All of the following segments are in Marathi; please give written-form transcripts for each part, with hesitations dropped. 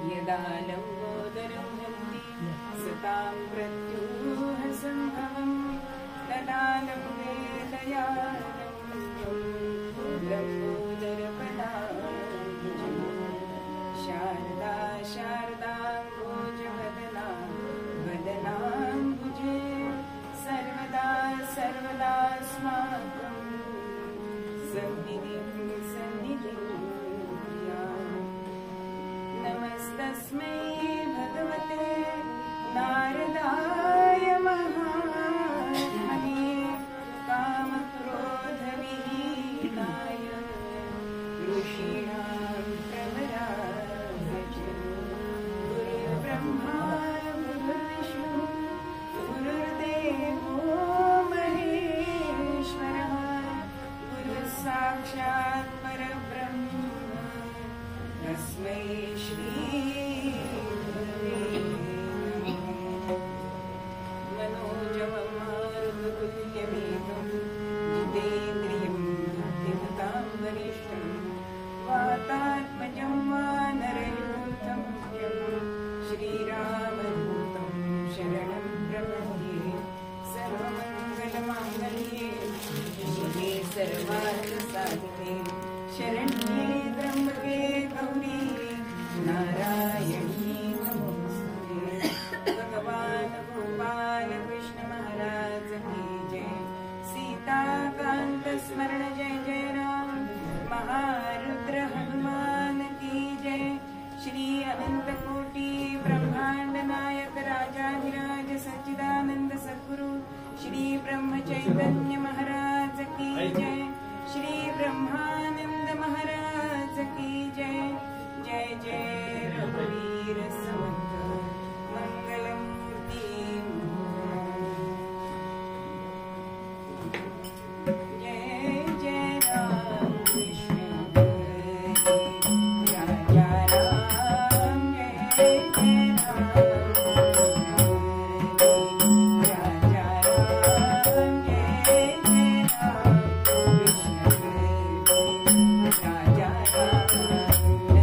यदा लम्बोदरं हन्ति सतां प्रत्यूह सम्भवम् तदा लम्बे दयालम्बम् लम्बोदरपदाम्बुजम् शारदा शारदाम्बोजवदना वदनाम्बुजे सर्वदा सर्वदास्माकम् सन्निधिं सन्निधिं कुर्यात्। नमस्तस्मै भगवते नारदाय महात्मने कामक्रोधविहीनाय ऋषीणां प्रवराय च गुरुर्ब्रह्मा गुरुर्विष्णु गुरुर्देवो महेश्वरः गुरुस्साक्षात् परब्रह्म तस्मै श्री गुरवे नमः। मनोजवं मारुततुल्यवेगं जितेन्द्रियं बुद्धिमतां वरिष्ठं वातात्मजं वानरयूथं श्रीरामदूतं शरणं प्रपद्ये सर्वमङ्गलमाङ्गल्ये शिवे सर्वार्थसाधिके शरण्ये त्र्यम्बके गौरी नारायणी नमोस्तुते। भगवान गोपाल कृष्ण महाराज की जय। सीताकांत स्मरण जय जय राम। महारुद्र हनुमान की जय। श्री अनंत कोटि ब्रह्मांड नायक राजाधिराज सच्चिदानंद सद्गुरु श्री ब्रह्म चैतन्य महाराज की जय। श्री ब्रह्मानंद महाराज की जय। जय जय रघुवीर समर्थ मंगलमूर्ति जय जय राम कृष्ण राजा राम जय जय राम राजा राम जय जय राम राजा राम नवनीत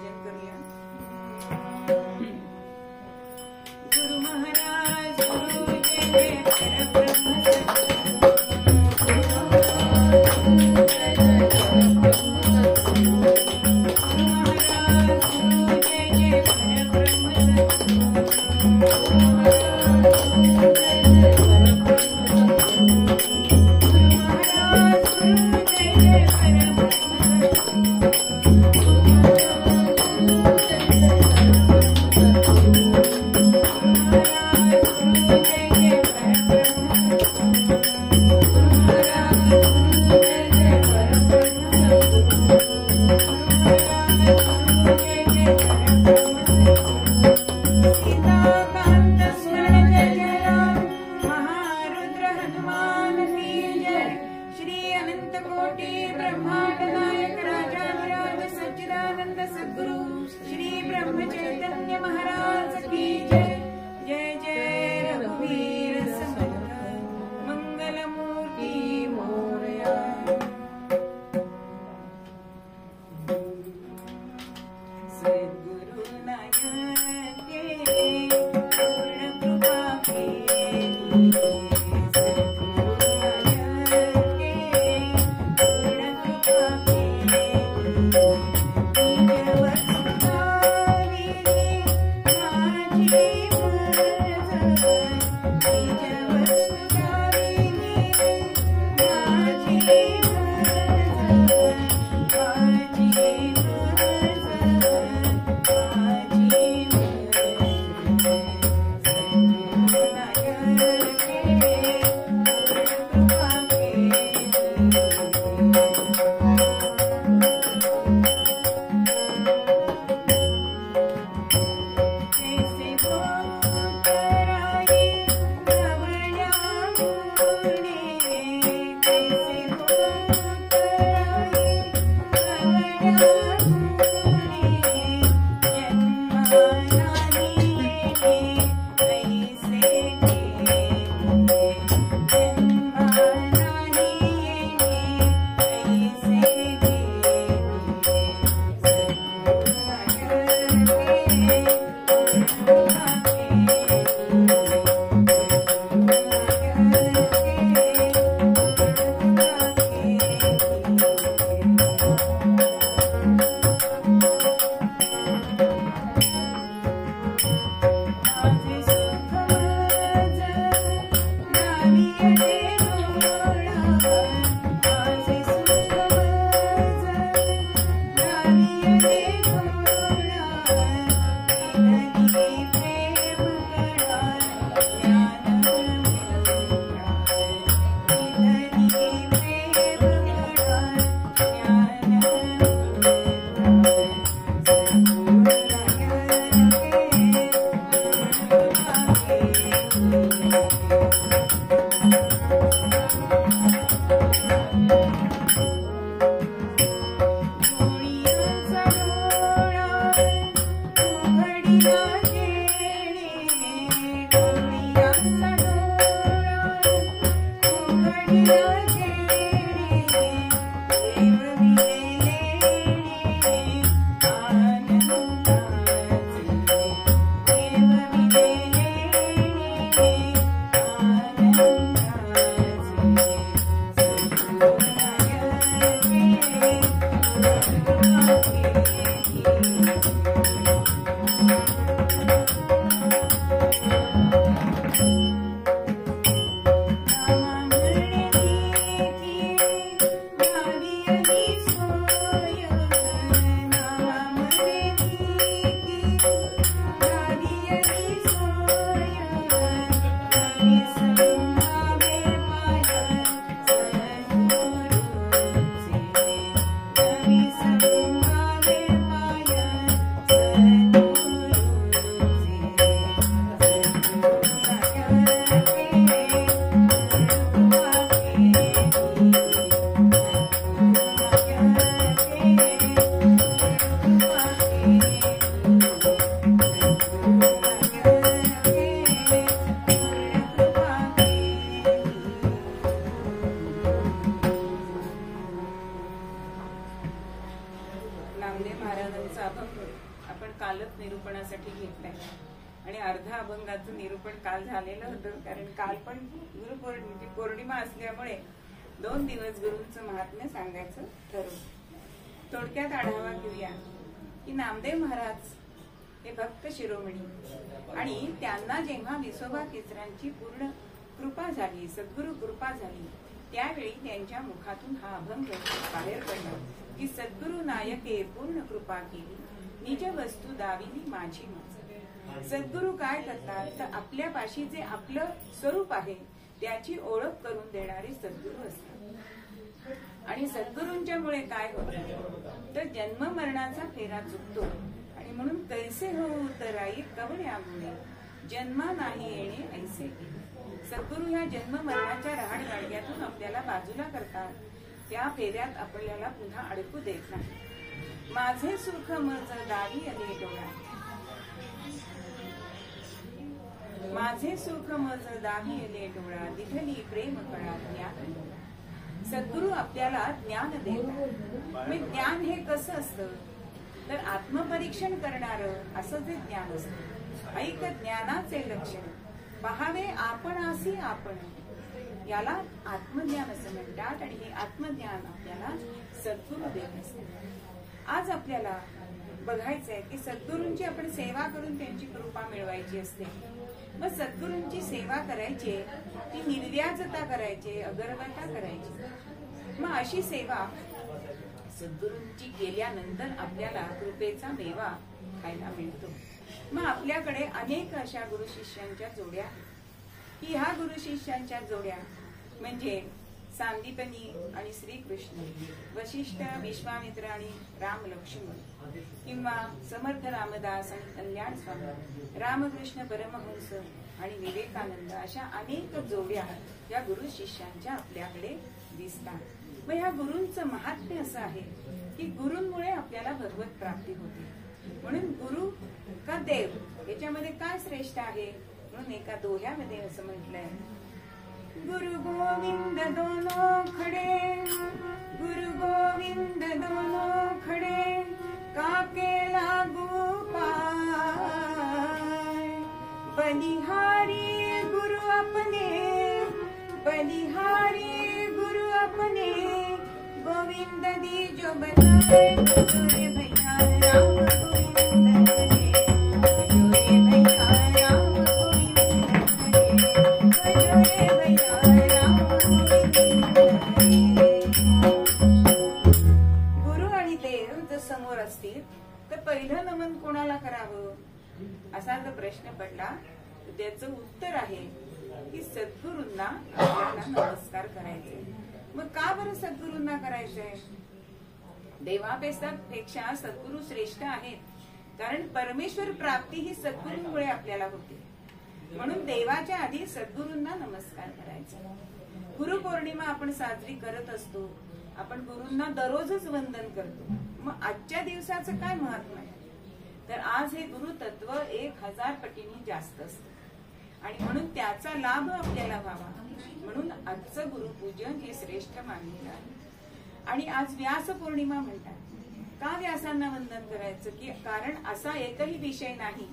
भजन करूया. गुरु महाराज गुरु जय परब्रह्म आपण कालच निरूपणासाठी घेतलाय आणि अर्धा अभंगाचं निरूपण काल झालेलं होतं, कारण काल पण गुरुपौर्णिमेची पौर्णिमा असल्यामुळे 2 दिवस गुरूंचं महात्म्य सांगायचं ठरवलं. थोडक्यात आढावा घेऊया की नामदेव महाराज हे भक्त शिरोमणी आणि त्यांना जेव्हा विसोबा केसरांची पूर्ण कृपा झाली, सद्गुरु कृपा झाली, त्यावेळी त्यांच्या मुखातून हा अभंग बाहेर पडला की सद्गुरु नायके पूर्ण कृपा केली, निज वस्तू दाविली माझी मज. सद्गुरु काय करतात तर आपल्यापाशी जे आपलं स्वरूप आहे त्याची ओळख करून देणारे सद्गुरु असतात. आणि सद्गुरूंच्या मुळे काय होतं तर जन्म मरणाचा फेरा चुकतो. आणि म्हणून कैसे हो उतराई कवड्या गुणे, जन्मा नाही येणे ऐसे गेले. सद्गुरु ह्या जन्म मरणाच्या रहाड गाडग्यातून आपल्याला बाजूला करतात, त्या फेऱ्यात आपल्याला पुन्हा अडकू देत नाही. माझे सुख मज दावी आले डोळा, माझे सुख मज दावी आले डोळा, दिधली प्रेम कळा ज्ञान. सद्गुरु आपल्याला ज्ञान देतात. मग ज्ञान हे कसं असतं तर आत्मपरीक्षण करणारं असं जे ज्ञान असतं. ऐक ज्ञानाचे लक्षण पहावे आपणासी आपण, याला आत्मज्ञान असं म्हणतात. आणि हे आत्मज्ञान आपल्याला सद्गुरु देत असतात. आज आपल्याला बघायचंय की सद्गुरूंची आपण सेवा करून त्यांची कृपा मिळवायची असते. मग सद्गुरूंची सेवा करायची, ती निर्व्याजता करायची, अगर्वता करायची. मग अशी सेवा सद्गुरूंची केल्यानंतर आपल्याला कृपेचा मेवा खायला मिळतो. मग आपल्याकडे अनेक अशा गुरु शिष्यांच्या जोड्या, की ह्या गुरु शिष्यांच्या जोड्या म्हणजे सांदीपनी आणि श्रीकृष्ण, वशिष्ठ, विश्वामित्र आणि राम लक्ष्मण, किंवा समर्थ रामदास आणि कल्याण स्वामी, रामकृष्ण परमहंस आणि विवेकानंद, अशा अनेक जोड्या या गुरु शिष्यांच्या आपल्याकडे दिसतात. मग ह्या गुरूंचं महात्म्य असं आहे की गुरूंमुळे आपल्याला भगवत प्राप्ती होते. म्हणून गुरु का देव याच्यामध्ये काय श्रेष्ठ आहे म्हणून एका दोह्यामध्ये असं म्हटलंय, गुरु गोविंद दोनों खडे, गुरु गोविंद दोनों खडे, काके लागू पाय, बलिहारी गुरु अपने, बलिहारी गुरु अपने, गोविंद दीजो बनाए, जोरे भैया राम गोविंद हरे, जोरे भैया राम गोविंद हरे, जोरे भैया राम गोविंद हरे. गुरु आणि देव जर समोर असतील तर पहिलं नमन कोणाला करावं असा जर प्रश्न पडला तर त्याचं उत्तर आहे की सद्गुरूंना आपल्याला नमस्कार करायचे. मग का बरं सद्गुरूंना करायचंय? देवापेक्षा सद्गुरू श्रेष्ठ आहेत, कारण परमेश्वर प्राप्ती ही सद्गुरूंमुळे आपल्याला होते. म्हणून देवाच्या आधी सद्गुरूंना नमस्कार करायचा. गुरुपौर्णिमा आपण साजरी करत असतो, आपण गुरूंना दररोजच वंदन करतो. मग आजच्या दिवसाचं काय महत्व आहे तर आज हे गुरु तत्व 1000 पटीने जास्त असतं आणि म्हणून त्याचा लाभ आपल्याला व्हावा म्हणून आजचं गुरुपूजन हे श्रेष्ठ मानलेलं आहे. आणि आज व्यास पौर्णिमा म्हणतात. का व्यासांना वंदन करायचं की कारण असा एकही विषय नाही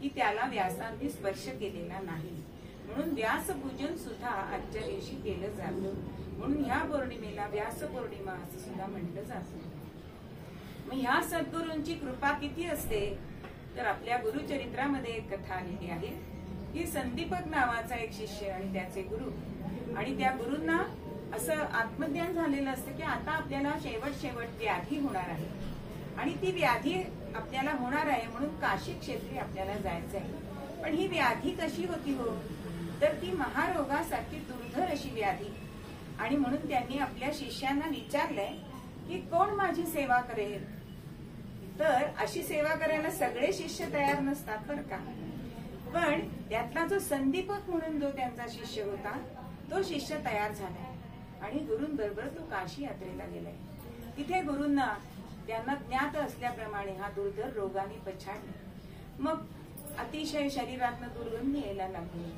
की त्याला व्यासांनी स्पर्श केलेला नाही, म्हणून व्यासपूजन सुद्धा आजच्या दिवशी केलं जातं. म्हणून ह्या पौर्णिमेला व्यास पौर्णिमा असं सुद्धा म्हटलं जातं. मग ह्या सद्गुरूंची कृपा किती असते तर आपल्या गुरुचरित्रामध्ये एक कथा आलेली आहे की संदीपक नावाचा एक शिष्य आणि त्याचे गुरु, आणि त्या गुरूंना असं आत्मज्ञान झालेलं असतं की आता आपल्याला शेवट व्याधी होणार आहे आणि ती व्याधी आपल्याला होणार आहे म्हणून काशी क्षेत्री आपल्याला जायचं आहे. पण ही व्याधी कशी होती हो तर ती महारोगासारखी दुर्धर अशी व्याधी. आणि म्हणून त्यांनी आपल्या शिष्यांना विचारलंय की कोण माझी सेवा करेल. तर अशी सेवा करायला सगळे शिष्य तयार नसतात बरं का, पण त्यातला जो संदीपक म्हणून जो त्यांचा शिष्य होता तो शिष्य तयार झालाय आणि गुरूंबरोबर तो काशी यात्रेला गेलाय. तिथे गुरूंना त्यांना ज्ञात असल्याप्रमाणे हा दुर्धर रोगाने पछाडले. मग अतिशय शरीरातनं दुर्गंधी यायला लागली,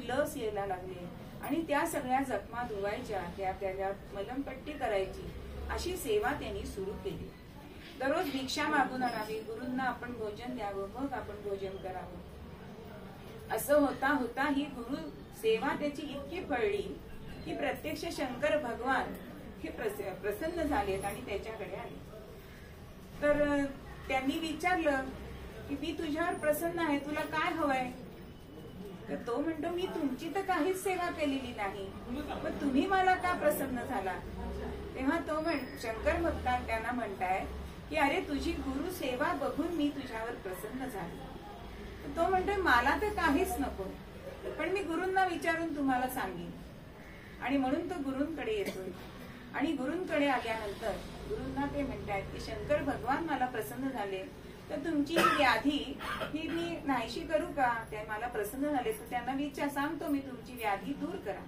लस यायला लागली आणि त्या सगळ्या जखमा धुवायच्या, त्याला मलमपट्टी करायची, अशी सेवा त्यांनी सुरू केली. दररोज भिक्षा मागून आणावी, गुरूंना आपण भोजन द्यावं, मग आपण भोजन करावं. असं होता होता ही गुरु सेवा त्याची इतकी फळली की प्रत्यक्ष शंकर भगवान हे प्रसन्न झालेत आणि त्याच्याकडे आले. तर त्यांनी विचारलं की मी तुझ्यावर प्रसन्न आहे, तुला काय हवंय? तर तो म्हणतो मी तुमची तर काहीच सेवा केलेली नाही, पण तुम्ही मला का प्रसन्न झाला? तेव्हा तो शंकर भगवान त्यांना म्हणताय की अरे तुझी गुरु सेवा बघून मी तुझ्यावर प्रसन्न झालो. तो म्हणतोय मला तर काहीच नको, पण मी गुरूंना विचारून तुम्हाला सांगेन. आणि म्हणून तो गुरूंकडे येतोय. आणि गुरूंकडे आल्यानंतर गुरूंना ते म्हणतायत की शंकर भगवान मला प्रसन्न झाले, तर तुमची व्याधी ही मी नाहीशी करू का? ते मला प्रसन्न झाले तर त्यांना विचार सांगतो मी तुमची व्याधी दूर करा.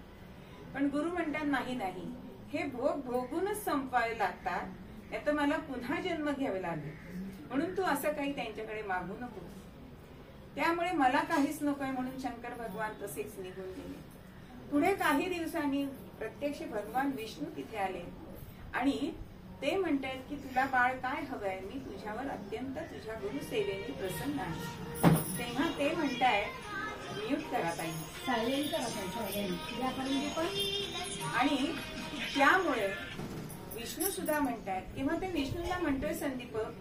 पण गुरु म्हणतात नाही नाही, हे भोग भोगूनच संपवावे लागतात, नाही तर मला पुन्हा जन्म घ्यावे लागेल, म्हणून तू असं काही त्यांच्याकडे मागू नको. त्यामुळे मला काहीच नकोय. म्हणून शंकर भगवान तसेच निघून गेले. पुढे काही दिवसांनी प्रत्यक्ष भगवान विष्णू तिथे आले आणि ते म्हणतायत की तुला बाळ काय हवंय? मी तुझ्यावर अत्यंत तुझ्या गुरु सेवेने प्रसन्न आहे. तेव्हा ते म्हणतायत म्यूट करा ताई, सायलेंट करा. आणि त्यामुळे विष्णू सुद्धा म्हणतायत. तेव्हा ते विष्णूला म्हणतोय संदीपक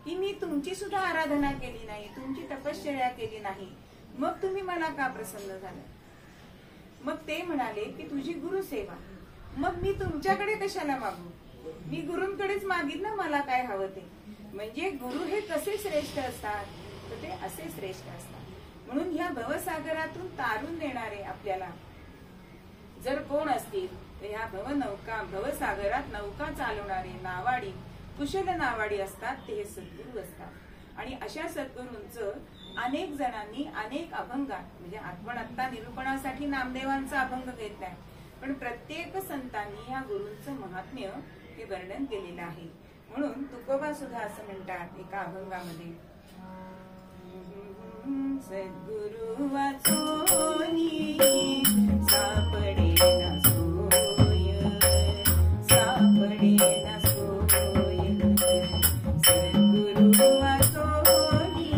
की मी तुमची सुद्धा आराधना केली नाही, तुमची तपश्चर्या केली नाही, मग तुम्ही मला का प्रसन्न झाला? मग ते म्हणाले की तुझी गुरु सेवा, मग मी तुमच्याकडे कशाला मागू? मी गुरूंकडेच मागितलं ना मला काय हवं ते. म्हणजे गुरु हे कसे श्रेष्ठ असतात? तर ते असे श्रेष्ठ असतात. म्हणून ह्या भवसागरातून तारून देणारे आपल्याला जर कोण असतील तर ह्या भवसागरात नौका चालवणारे नावाडी, कुशल नावाडी असतात, ते हे सद्गुरू असतात. आणि अशा सद्गुरूंचं अनेक जणांनी अनेक अभंगात, म्हणजे आपण आता निरूपणासाठी नामदेवांचा अभंग घेतलाय, पण प्रत्येक संतांनी या गुरूंचं महात्म्य हे वर्णन केलेलं आहे. म्हणून तुकोबा सुद्धा असं म्हणतात एका अभंगामध्ये, सद्गुरु वाचोनी सापडे ना सोय, सापडे ना सोय, सद्गुरु वाचोनी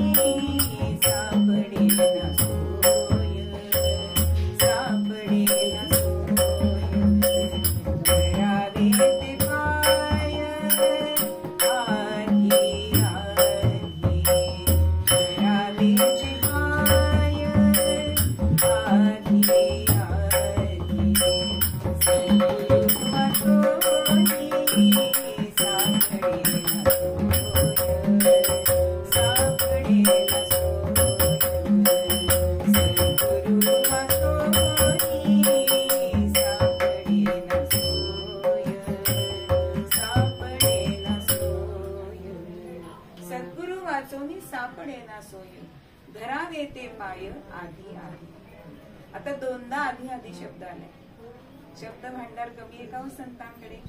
सापडे ना सोय, सापडे ना सोय, धरावे ते पाय आधी आधी, धरावे ते पाय आधी आधी, सद्गुरु वाचोनी सापडे ना सोय, सापडे ना सोय, सद्गुरु वाचोनी सापडे ना सोय, सापडे ना सोय, सद्गुरु वाचोनी सापडे ना सोय, धरावे ते पाय आधी आधी. आता दोनदा आधी आधी शब्द आलाय. शब्द भांडार कमी आहे का हो संतांकडे?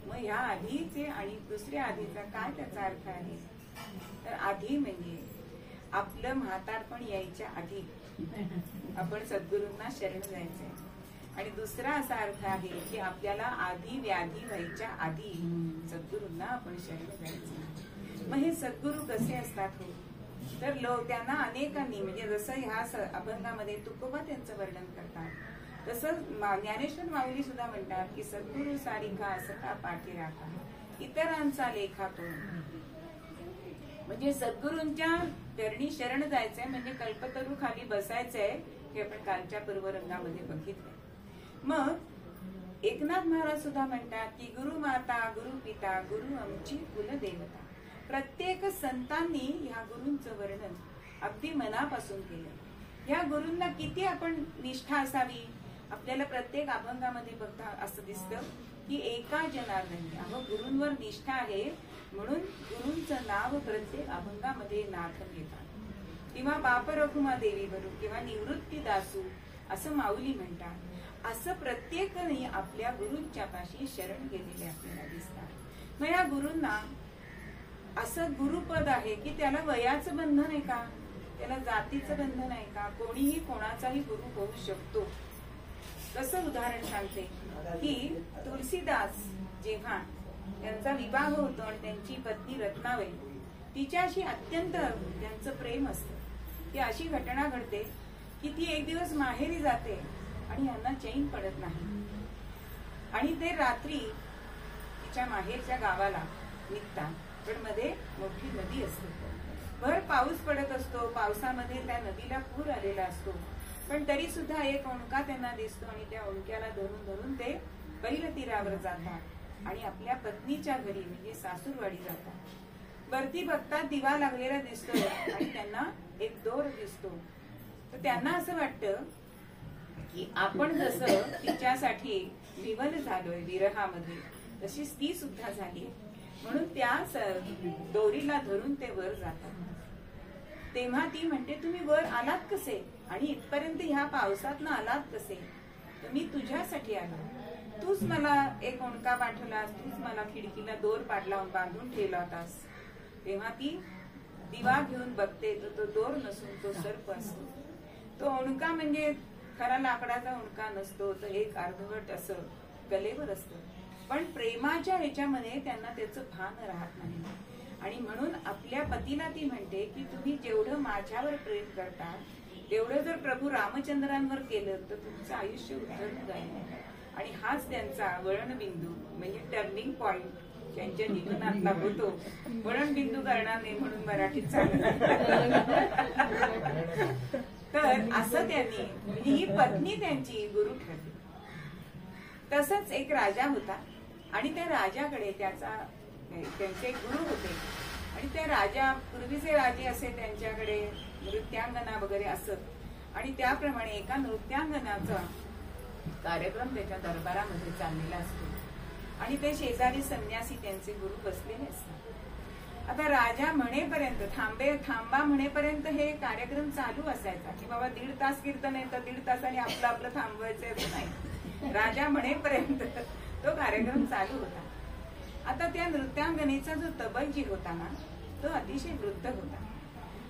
मग ह्या आधीचे आणि दुसऱ्या आधीचा काय त्याचा अर्थ आहे? तर आधी म्हणजे आपलं म्हातारपण यायच्या आधी आपण सद्गुरूंना शरण जायचंय. आणि दुसरा असा अर्थ आहे की आपल्याला आधी व्याधी व्हायच्या आधी सद्गुरूंना आपण शरण जायचं. मग हे सद्गुरू कसे असतात हो? तर त्यांना अनेकांनी, म्हणजे जसं ह्या अभंगामध्ये तुकोबा त्यांचं वर्णन करतात, तसं ज्ञानेश्वर माऊली सुद्धा म्हणतात की सद्गुरू सारिका असता पाठी राखा, इतरांचा लेखा तो. म्हणजे सद्गुरूंच्या चरणी शरण जायचंय, म्हणजे कल्पतरू खाली बसायचंय, हे आपण कालच्या पूर्वरंगामध्ये बघितलंय. मग एकनाथ महाराज सुद्धा म्हणतात की गुरु माता, गुरु पिता, गुरु आमची कुलदेवता. प्रत्येक संतांनी ह्या गुरूंचं वर्णन अगदी मनापासून केलं. ह्या गुरूंना किती आपण निष्ठा असावी? आपल्याला प्रत्येक अभंगामध्ये बघता असं दिसतं की एका जनार्दनी. अहो, गुरूंवर निष्ठा आहे म्हणून गुरूंचं नाव प्रत्येक अभंगामध्ये नाथन घेतात. किंवा बाप रघुमा देवी बरू किंवा निवृत्ती दासू असं माऊली म्हणतात. असं प्रत्येकाने आपल्या गुरूंच्या पाशी शरण गेलेले आपल्याला दिसतात. मग या गुरूंना असं गुरुपद आहे की त्याला वयाचं बंधन आहे का? त्याला जातीचं बंधन आहे का? कोणीही कोणाचाही गुरु होऊ शकतो. तसं उदाहरण सांगते की तुलसीदास जेव्हा त्यांचा विवाह होतो आणि त्यांची पत्नी रत्नाबाई तिच्याशी अत्यंत त्यांचं प्रेम असतं. ती अशी घटना घडते की ती एक दिवस माहेरी जाते आणि यांना चैन पडत नाही आणि ते रात्री तिच्या माहेरच्या गावाला निघतात. पण मध्ये मोठी नदी असते, भर पाऊस पडत असतो. पावसामध्ये त्या नदीला पूर आलेला असतो, पण तरी सुद्धा एक ओंडका त्यांना दिसतो आणि त्या ओंडक्याला धरून धरून ते बैल तीरावर जातात आणि आपल्या पत्नीच्या घरी म्हणजे सासूरवाडी जातात. वरती बघतात दिवा लागलेला दिसतो आणि त्यांना एक दोर दिसतो. तर त्यांना असं वाटतं की आपण जसं तिच्यासाठी विवल झालोय विरहामध्ये, तशीच ती सुद्धा झाली. म्हणून त्या दोरीला धरून ते वर जातात. तेव्हा ती म्हणते, तुम्ही वर आलात कसे आणि इथपर्यंत ह्या पावसात आलात कसे? तर मी तुझ्यासाठी आलो. तूच मला एक ओंडका पाठवलास, तूच मला खिडकीला दोर पाडला बांधून ठेवला होतास. तेव्हा ती दिवा घेऊन बघते तर तो दोर नसून तो सर्प असतो. तो ओंडका म्हणजे खरा लाकडाचा ओंडका नसतो, तर एक अर्धवट असं गलेवर असतं. पण प्रेमाच्या ह्याच्यामध्ये त्यांना त्याचं भान राहत नाही. आणि म्हणून आपल्या पतीला ती म्हणते की तुम्ही जेवढं माझ्यावर प्रेम करता तेवढं जर प्रभू रामचंद्रांवर केलं तर तुमचं आयुष्य उतरून जाईल. आणि हाच त्यांचा वळणबिंदू म्हणजे टर्निंग पॉइंट त्यांच्या जीवनातला होतो. वळणबिंदू करणार नाही म्हणून मराठीत सांगतात. तर असं त्यांनी ही पत्नी त्यांची गुरु ठरली. तसंच एक राजा होता आणि त्या राजाकडे त्यांचे गुरु होते. आणि त्या राजा पूर्वीचे राजे असे त्यांच्याकडे नृत्यांगना वगैरे असत आणि त्याप्रमाणे एका नृत्यांगनाचा कार्यक्रम त्याच्या दरबारामध्ये चाललेला असतो आणि ते शेजारी संन्यासी त्यांचे गुरु बसलेले असतात. आता राजा म्हणेपर्यंत थांबा म्हणेपर्यंत हे कार्यक्रम चालू असायचा की बाबा 1.5 तास कीर्तन आहे तर 1.5 तासाने आपलं थांबवायचं असं नाही. राजा म्हणेपर्यंत तो कार्यक्रम चालू होता. आता त्या नृत्यांगनेचा जो तबलजी होता ना तो अतिशय वृद्ध होता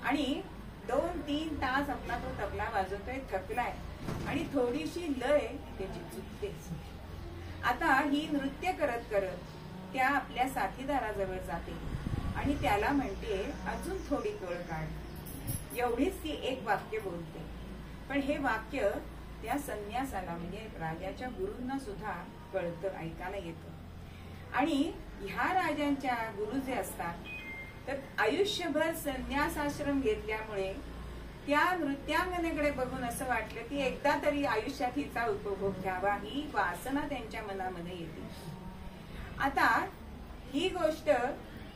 आणि 2-3 तास आपला तो तबला वाजवतोय, थकलाय आणि थोडीशी लय त्याची चुकते. आता ही नृत्य करत करत त्या आपल्या साथीदाराजवळ जाते आणि त्याला म्हणते अजून थोडी कळ काढ. एवढीच ती एक वाक्य बोलते. पण हे वाक्य त्या संन्यासाला म्हणजे राजाच्या गुरूंना सुद्धा कळतं, ऐकायला येतं. आणि ह्या राजांच्या गुरु जे असतात तर आयुष्यभर संन्यासाश्रम घेतल्यामुळे त्या नृत्यांगनेकडे बघून असं वाटलं की एकदा तरी आयुष्यात हिचा उपभोग घ्यावा, ही वासना त्यांच्या मनामध्ये येते. आता ही गोष्ट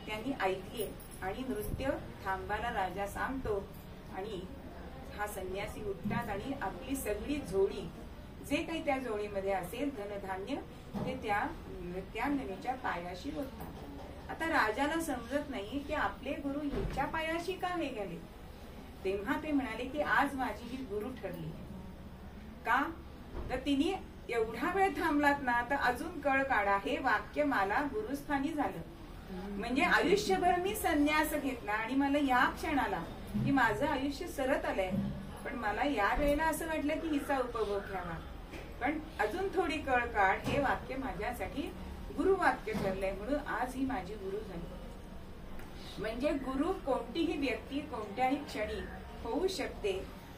त्यांनी ऐकली आणि नृत्य थांबायला राजा सांगतो आणि हा संन्यासी उठतात आणि आपली सगळी झोळी जे काही त्या झोळीमध्ये असेल धनधान्य ते त्या नृत्यांगनेच्या पायाशी ओततात. आता राजाला समजत नाही की आपले गुरु हिच्या पायाशी का हे गेले. तेव्हा ते म्हणाले की आज माझी ही गुरु ठरली. का तर तिने एवढा वेळ थांबलात ना तर अजून कळ काढा. हे वाक्य मला गुरुस्थानी झालं. म्हणजे आयुष्यभर मी संन्यास घेतला आणि मला या क्षणाला की माझं आयुष्य सरत आलंय, पण मला या वेळेला असं वाटलं की हिचा उपभोग घ्यावा. पण अजून थोडी कळ काढ हे वाक्य माझ्यासाठी गुरु वाक्य ठरलंय म्हणून आज ही माझी गुरु झाली. म्हणजे गुरु कोणतीही व्यक्ती कोणत्याही क्षणी होऊ शकते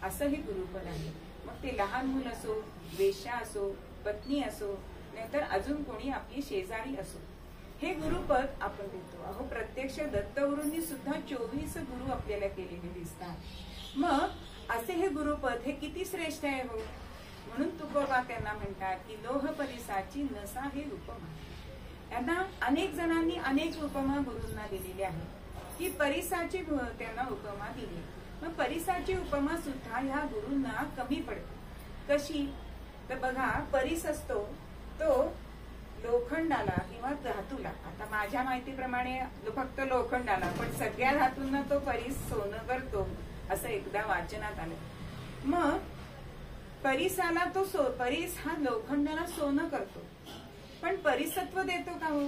असं हे गुरुपद आहे. मग ते लहान मुल असो, वेश्या असो, पत्नी असो, नाहीतर अजून कोणी आपली शेजारी असो, हे गुरुपद आपण देतो. अहो प्रत्यक्ष दत्तगुरूंनी सुद्धा 24 गुरु आपल्याला केलेले दिसतात. मग असे हे गुरुपद हे किती श्रेष्ठ आहे हो. म्हणून तुकोबा त्यांना म्हणतात की लोह परिसाची नसा हे उपमा. त्यांना अनेक जणांनी अनेक उपमा गुरूंना दिलेली आहे. की परिसाची त्यांना उपमा दिली. मग परिसाची उपमा सुद्धा ह्या गुरूंना कमी पडते. कशी तर बघा, परिस असतो तो लोखंडाला किंवा धातूला, आता माझ्या माहितीप्रमाणे फक्त लोखंडाला, पण सगळ्या धातूंना तो परिस सोनं करतो असं एकदा वाचनात आलं. मग परिसाला तो परिस हा लोखंडाला सोनं करतो, पण परिसत्व देतो का हो?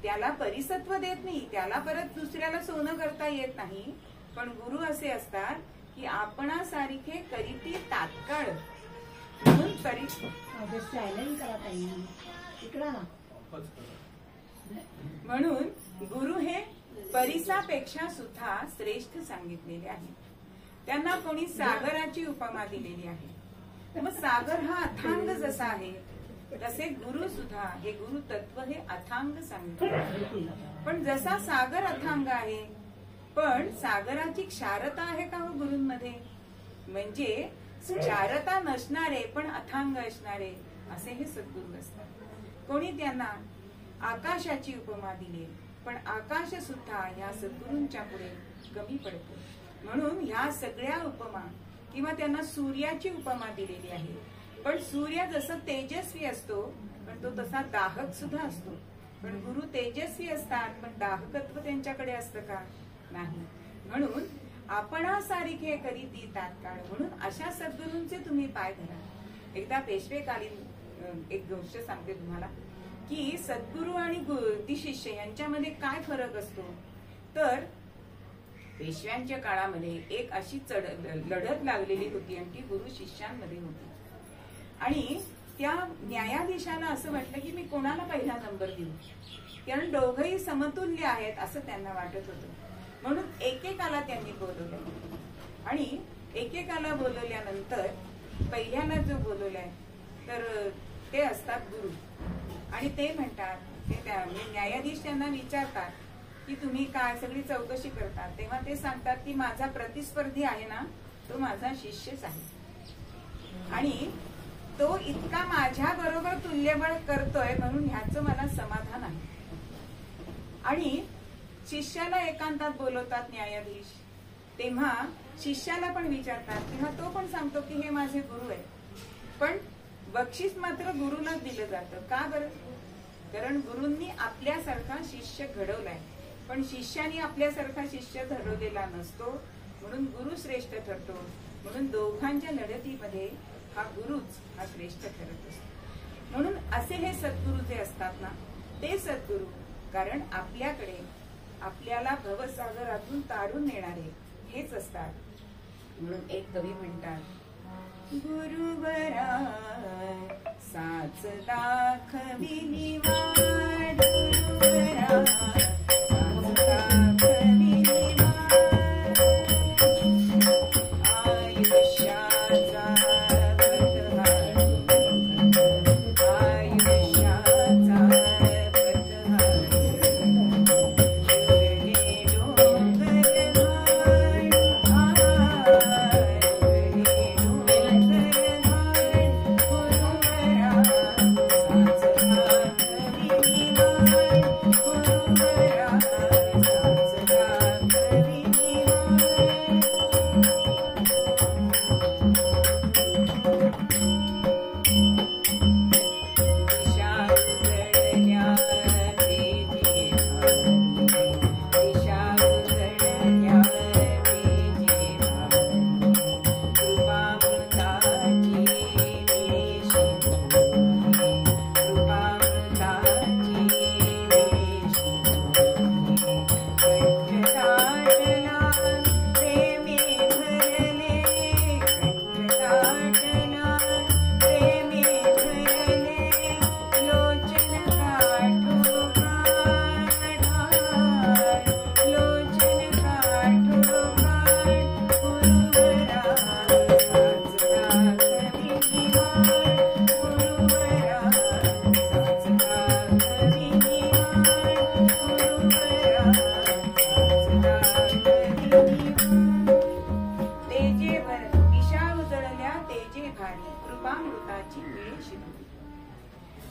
त्याला परिसत्व देत नाही. त्याला परत दुसऱ्याला सोनं करता येत नाही. पण गुरु असे असतात की आपणासारखे करीती तात्काळ म्हणून म्हणून गुरु हे परिसापेक्षा सुद्धा श्रेष्ठ सांगितलेले आहे. त्यांना कोणी सागराची उपमा दिलेली आहे. मग सागर हा अथांग जसा आहे तसे गुरु सुद्धा हे गुरु तत्व हे अथांग सांगितले. पण जसा सागर अथांग आहे पण सागराची क्षारता आहे का हो गुरूंमध्ये? म्हणजे क्षारता नसणारे पण अथांग असणारे असे हे सद्गुरू असतात. कोणी त्यांना आकाशाची उपमा दिली पण आकाश सुद्धा या सद्गुरूंच्या पुढे कमी पडतो. म्हणून ह्या सगळ्या उपमा किंवा त्यांना सूर्याची उपमा दिलेली आहे. पण सूर्य जसं तेजस्वी असतो पण तो तसा दाहक सुद्धा असतो. पण गुरु तेजस्वी असतात पण दाहकत्व त्यांच्याकडे असतं का? नाही. म्हणून आपणासारखे करीती तात्काळ म्हणून अशा सद्गुरूंचे तुम्ही पाय धरा. एकदा पेशवेकालीन एक गोष्ट सांगते तुम्हाला की सद्गुरू आणि शिष्य यांच्यामध्ये काय फरक असतो. तर पेशव्यांच्या काळामध्ये एक अशी लढत लागलेली होती आणि ती गुरु शिष्यांमध्ये होती. आणि त्या न्यायाधीशाला असं वाटलं की मी कोणाला पहिला नंबर देऊ, कारण दोघंही समतुल्य आहेत असं त्यांना वाटत होतं. म्हणून एकेकाला त्यांनी बोलवलं आणि एकेकाला बोलवल्यानंतर पहिल्याला जो बोलवलाय तर ते असतात गुरु. आणि ते म्हणतात ते न्यायाधीश त्यांना विचारतात की तुम्ही काय सगळी चौकशी करतात. तेव्हा ते सांगतात की माझा प्रतिस्पर्धी आहे ना तो माझा शिष्यच आहे आणि तो इतका माझ्या बरोबर तुल्यबळ करतोय म्हणून ह्याचं मला समाधान आहे. आणि शिष्याला एकांतात बोलवतात न्यायाधीश. तेव्हा शिष्याला पण विचारतात तेव्हा तो पण सांगतो की हे माझे गुरु आहे. पण बक्षीस मात्र गुरुलाच दिलं जातं. का बरं? कारण गुरूंनी आपल्यासारखा शिष्य घडवलाय पण शिष्याने आपल्यासारखा शिष्य घडवलेला नसतो. म्हणून गुरु श्रेष्ठ ठरतो. म्हणून दोघांच्या लढतीमध्ये हा गुरुच हा श्रेष्ठ ठरत असतो. म्हणून असे हे सद्गुरु जे असतात ना ते सद्गुरु कारण आपल्याकडे आपल्याला भवसागरातून तारून नेणारे हेच असतात. म्हणून एक कवी म्हणतात गुरुवरा साच दाखविली वाट गुरुवरा साच दाखविली वाट आयुष्याचा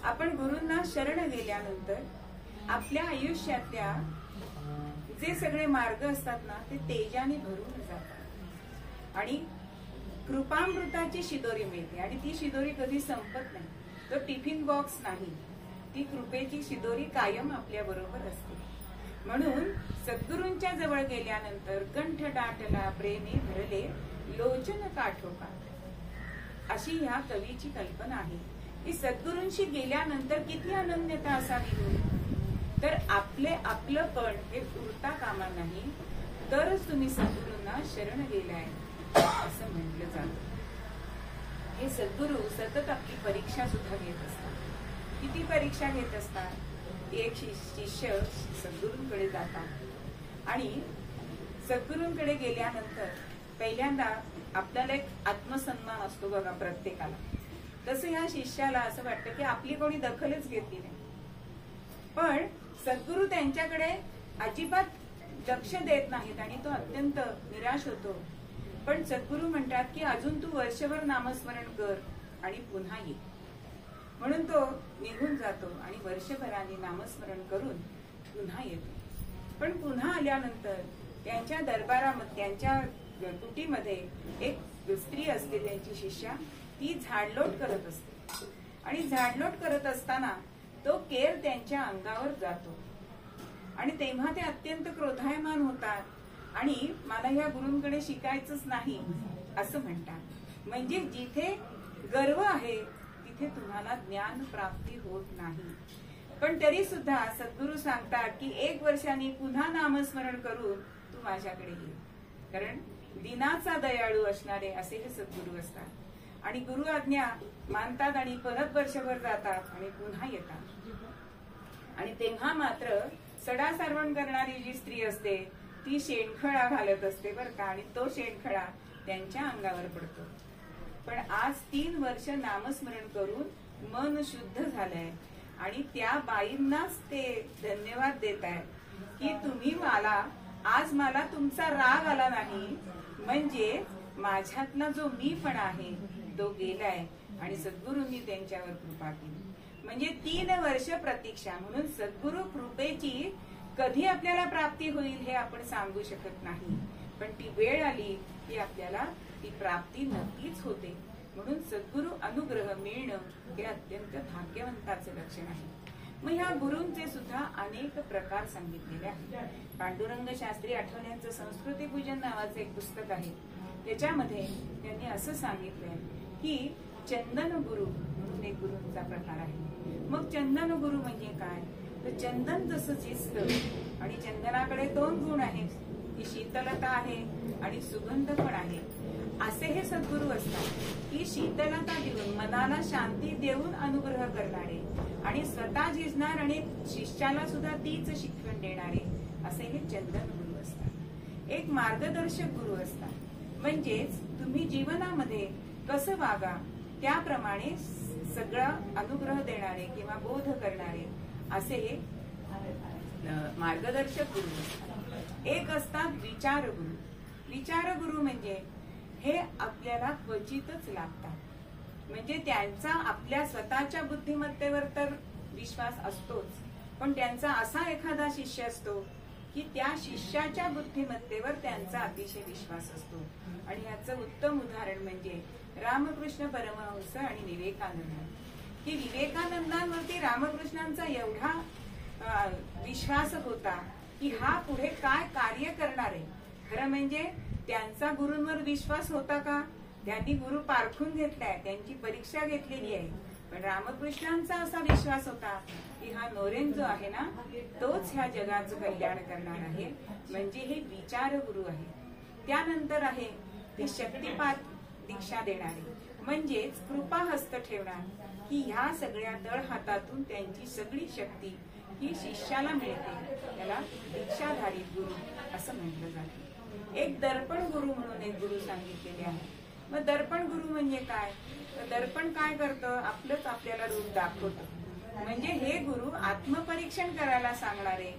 आपण गुरूंना शरण गेल्यानंतर आपल्या आयुष्यातल्या जे सगळे मार्ग असतात ना ते तेजाने भरून जातात आणि कृपामृताची शिदोरी मिळते. आणि ती शिदोरी कधी संपत नाही. तो टिफिन बॉक्स नाही, ती कृपेची शिदोरी कायम आपल्या बरोबर असते. म्हणून सद्गुरूंच्या जवळ गेल्यानंतर कंठ दाटला प्रेमे भरले लोचन काठोकाठ अशी ह्या कवीची कल्पना आहे की सद्गुरूंशी गेल्यानंतर किती अनन्यता असावी. तर आपलं पण हे उरता कामा नाही तरच तुम्ही सद्गुरूंना शरण गेलाय असं म्हटलं जातं. हे सद्गुरू सतत आपली परीक्षा सुद्धा घेत असतात. किती परीक्षा घेत असतात एक शिष्य सद्गुरूंकडे जातात आणि सद्गुरूंकडे गेल्यानंतर पहिल्यांदा आपल्याला एक आत्मसन्मान असतो बघा प्रत्येकाला. तसं या शिष्याला असं वाटतं की आपली कोणी दखलच घेतली नाही. पण सद्गुरू त्यांच्याकडे अजिबात लक्ष देत नाहीत आणि तो अत्यंत निराश होतो. पण सद्गुरू म्हणतात की अजून तू वर्षभर नामस्मरण कर आणि पुन्हा ये. म्हणून तो निघून जातो आणि वर्षभराने नामस्मरण करून पुन्हा येतो. पण पुन्हा आल्यानंतर त्यांच्या दरबारामध्ये, त्यांच्या कुटीमध्ये एक स्त्री असते, त्यांची शिष्या, ती झाडलोट करत असते. आणि झाडलोट करत असताना तो केर त्यांच्या अंगावर जातो आणि तेव्हा ते अत्यंत क्रोधायमान होतात आणि मला या गुरूंकडे शिकायचंच नाही असं म्हणतात. म्हणजे जिथे गर्व आहे तिथे तुम्हाला ज्ञान प्राप्ती होत नाही. पण तरी सुद्धा सद्गुरू सांगतात की 1 वर्षांनी पुन्हा नामस्मरण करून तू माझ्याकडे ये. कारण दिनाचा दयाळू असणारे असे हे सद्गुरू असतात आणि गुरु आज्ञा मानतात आणि परत वर्षभर जातात आणि पुन्हा येतात. आणि तेव्हा मात्र सडा सारवण करणारी जी स्त्री असते ती शेणखळा घालत असते बरं का, आणि तो शेणखळा त्यांच्या अंगावर पडतो. पण आज 3 वर्ष नामस्मरण करून मन शुद्ध झालंय आणि त्या बाईंनाच ते धन्यवाद देत आहेत की तुम्ही आज मला तुमचा राग आला नाही, म्हणजे माझ्यातला जो मीपणा आहे तो गेलाय आणि सद्गुरूंनी त्यांच्यावर कृपा केली. म्हणजे 3 वर्ष प्रतीक्षा. म्हणून सद्गुरु कृपेची कधी आपल्याला प्राप्ती होईल हे आपण सांगू शकत नाही, पण ती वेळ आली की आपल्याला ती प्राप्ती नक्कीच होते. म्हणून सद्गुरु अनुग्रह मिळणं हे अत्यंत भाग्यवंताचे लक्षण आहे. मग ह्या गुरूंचे सुद्धा अनेक प्रकार सांगितलेले आहेत. पांडुरंग शास्त्री आठवण्यांचं संस्कृती पूजन नावाचं एक पुस्तक आहे. त्याच्यामध्ये त्यांनी असं सांगितलंय की चंदन गुरु म्हणून एक गुरूंचा प्रकार आहे. मग चंदन गुरु म्हणजे काय, तर चंदन जसं झिजतं आणि चंदनाकडे 2 गुण आहेत, की शीतलता आहे आणि सुगंध पण आहे. असे हे सद्गुरू असतात की शीतलता देऊन, मनाला शांती देऊन अनुग्रह करणारे आणि स्वतः झिजणार आणि शिष्याला सुद्धा तीच शिकवण देणारे असे हे चंदन गुरु असतात. एक मार्गदर्शक गुरु असतात, म्हणजेच तुम्ही जीवनामध्ये कसं वागा त्याप्रमाणे सगळा अनुग्रह देणारे किंवा बोध करणारे असे हे मार्गदर्शक गुरु असतात. एक असतात विचार गुरु. विचार गुरु म्हणजे हे आपल्याला क्वचितच लागतात. म्हणजे त्यांचा आपल्या स्वतःच्या बुद्धिमत्तेवर तर विश्वास असतोच, पण त्यांचा असा एखादा शिष्य असतो की त्या शिष्याच्या बुद्धिमत्तेवर त्यांचा अतिशय विश्वास असतो. आणि याचं उत्तम उदाहरण म्हणजे रामकृष्ण परमहंस आणि विवेकानंद. की विवेकानंदांवरती रामकृष्णांचा एवढा विश्वास होता की हा पुढे काय कार्य करणार आहे. खरं म्हणजे त्यांचा गुरूंवर विश्वास होता का, त्यांनी गुरु पारखून घेतलाय, त्यांची परीक्षा घेतलेली आहे. पण रामकृष्णांचा असा विश्वास होता की हा नोरेन जो आहे ना तोच ह्या जगाचं कल्याण करणार आहे. म्हणजे हे विचार गुरु आहे. त्यानंतर आहे ते शक्तिपात दीक्षा देणारे, म्हणजेच कृपाहस्त ठेवणार की ह्या सगळ्या तळ हातातून त्यांची सगळी शक्ती ही शिष्याला मिळते. त्याला दीक्षाधारी गुरु असं म्हटलं जातं. एक दर्पण गुरु म्हणून एक गुरु सांगितलेले आहे. मग दर्पण गुरु म्हणजे काय, तर दर्पण काय करतं, आपलंच आपल्याला रूप दाखवतं. म्हणजे हे गुरु आत्मपरीक्षण करायला सांगणारे.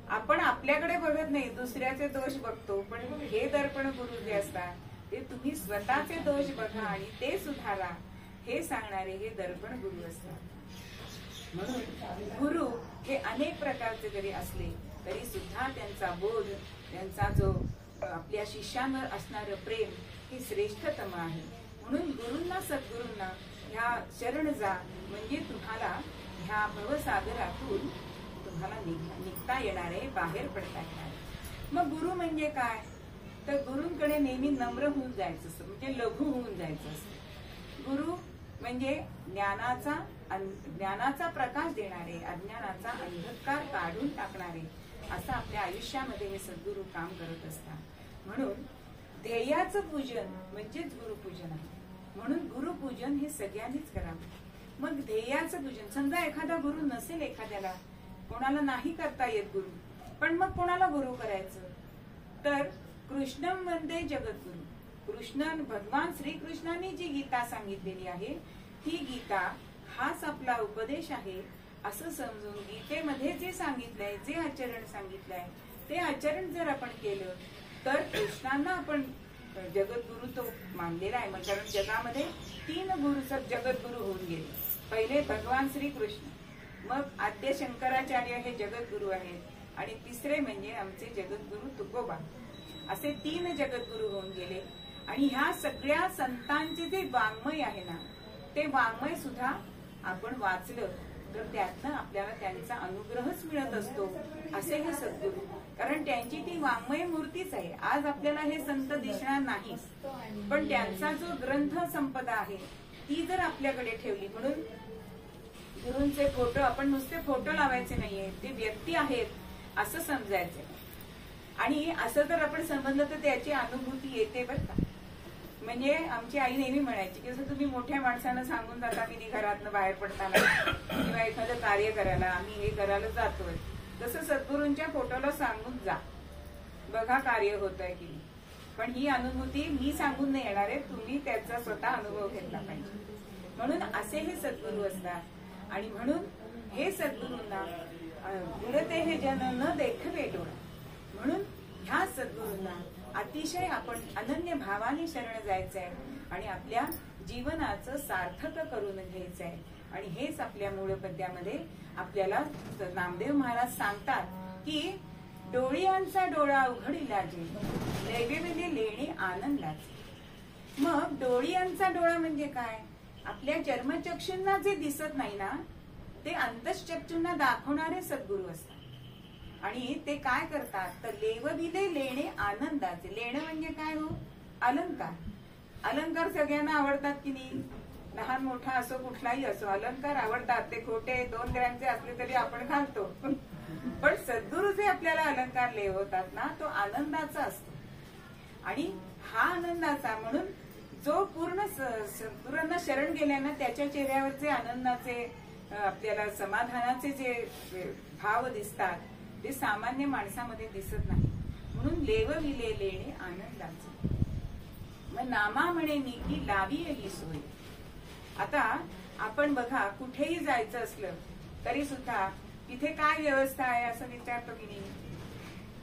आपण आपल्याकडे बघत नाही, दुसऱ्याचे दोष बघतो. पण हे दर्पण गुरु जे असतात ते तुम्ही स्वतःचे दोष बघा आणि ते सुधारा हे सांगणारे हे दर्पण गुरु असतात. म्हणून गुरु हे अनेक प्रकारचे जरी असले तरी सुद्धा त्यांचा बोध, त्यांचा जो आपल्या शिष्यांवर असणारं प्रेम हे श्रेष्ठतम आहे. म्हणून गुरूंना, सद्गुरूंना ह्या शरण जा, म्हणजे तुम्हाला ह्या भवसागरातून तुम्हाला निघता येणारे, बाहेर पडता येणारे. मग गुरु म्हणजे काय, तर गुरूंकडे नेहमी नम्र होऊन जायचं असतं, म्हणजे लघु होऊन जायचं असतं. गुरु म्हणजे ज्ञानाचा प्रकाश देणारे, अज्ञानाचा अंधकार काढून टाकणारे असं आपल्या आयुष्यामध्ये हे सद्गुरू काम करत असतात. म्हणून ध्येयाचं पूजन म्हणजेच गुरुपूजन आहे. म्हणून गुरुपूजन हे सगळ्यांनीच करावं. मग ध्येयाचं पूजन, समजा एखादा गुरु नसेल एखाद्याला, कोणाला नाही करता येत गुरु, पण मग कोणाला गुरु करायचं? तर कृष्णं वंदे जगद्गुरु. कृष्ण भगवान श्रीकृष्णाने जी गीता सांगितलेली आहे ती गीता हाच आपला उपदेश आहे असं समजून गीतेमध्ये जे सांगितलंय, जे आचरण सांगितलंय ते आचरण जर आपण केलं तर कृष्णांना आपण जगद्गुरु तो मानलेला आहे. कारण जगामध्ये 3 गुरु जगद्गुरु होऊन गेले. पहिले भगवान श्रीकृष्ण, मग आद्य शंकराचार्य हे जगद्गुरु आहेत आणि तिसरे म्हणजे आमचे जगद्गुरु तुकोबा. असे 3 जगद्गुरु होऊन गेले. आणि ह्या सगळ्या संतांचे जे वाङ्मय आहे ना ते वाङ्मय सुद्धा आपण वाचलं तर त्यातनं आपल्याला त्यांचा अनुग्रहच मिळत असतो असे हे सद्गुरु. कारण त्यांची ती वाङ्मय मूर्तीच आहे. आज आपल्याला हे संत दिसणार नाही, पण त्यांचा जो ग्रंथ संपदा आहे ती जर आपल्याकडे ठेवली, म्हणून गुरूंचे फोटो आपण नुसते फोटो लावायचे नाहीये, ते व्यक्ती आहेत असं समजायचं. आणि असं जर आपण समजलं तर त्याची अनुभूती येते बरं का. म्हणजे आमची आई नेहमी म्हणायची की जसं तुम्ही मोठ्या माणसांना सांगून जाता की घरातनं बाहेर पडताना किंवा एखादं कार्य करायला आम्ही हे करायला जातोय, तसं सद्गुरूंच्या फोटोला सांगून जा, बघा कार्य होत आहे की. पण ही अनुभूती मी सांगून नाही येणार आहे, तुम्ही त्याचा स्वतः अनुभव घेतला पाहिजे. म्हणून असे हे सद्गुरू असतात. आणि म्हणून हे सद्गुरूंना गुरते हे जन न देखवे डोळा, म्हणून ह्या सद्गुरूंना अतिशय आपण अनन्य भावाने शरण जायचंय आणि आपल्या जीवनाचं सार्थक करून घ्यायचंय. आणि हेच आपल्या मूळ पद्यामध्ये आपल्याला नामदेव महाराज सांगतात की डोळ्यांचा डोळा उघडिला जे नैवेद्य लेणे आनंदाचे. मग डोळ्यांचा डोळा म्हणजे काय? आपल्या जन्मचक्षूंना जे दिसत नाही ना ते अंतश्चक्षूंना दाखवणारे सद्गुरू असतात. आणि ते काय करतात तर लेवविले लेणे आनंदाचे. लेणं म्हणजे काय हो? अलंकार. अलंकार सगळ्यांना आवडतात की नाही? लहान मोठा असो कुठलाही असो अलंकार आवडतात. ते खोटे 2 ग्रॅमचे असले तरी आपण घालतो. पण सद्गुरू जे आपल्याला अलंकार लेवतात ना तो आनंदाचा असतो. आणि हा आनंदाचा, म्हणून जो पूर्ण सद्गुरूंना शरण गेल्यानं त्याच्या चेहऱ्यावरचे आनंदाचे आपल्याला समाधानाचे जे भाव दिसतात ते सामान्य माणसामध्ये दिसत नाही. म्हणून लेवविले लेणे आनंदाचे. मग नामा म्हणे मी की लावी ही सोय. आता आपण बघा कुठेही जायचं असलं तरी सुद्धा तिथे काय व्यवस्था आहे असं विचारतो की नाही?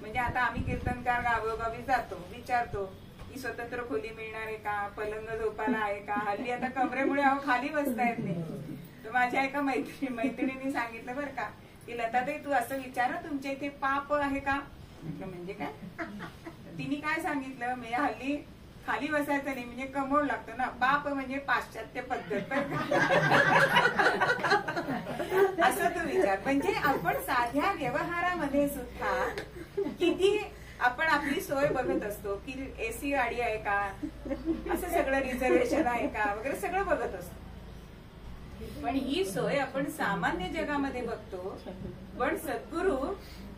म्हणजे आता आम्ही कीर्तनकार गावोगावी जातो, विचारतो की स्वतंत्र खोली मिळणार आहे का, पलंग झोपायला आहे का. हल्ली आता कमरेमुळे खाली बसता येत नाही. तर माझ्या एका मैत्रिणीने सांगितलं बरं का की लताताई तू असं विचारा तुमच्या इथे पाप आहे का. म्हणजे काय? तिने काय सांगितलं, म्हणजे हल्ली खाली बसायचं नाही म्हणजे कमोड लागतो ना, पाप म्हणजे पाश्चात्य पद्धत असं तू विचार. म्हणजे आपण साध्या व्यवहारामध्ये सुद्धा किती आपण आपली सोय बघत असतो की एसी गाडी आहे का, असं सगळं रिझर्वेशन आहे का वगैरे सगळं बघत असतो. पण ही सोय आपण सामान्य जगामध्ये बघतो, पण सद्गुरू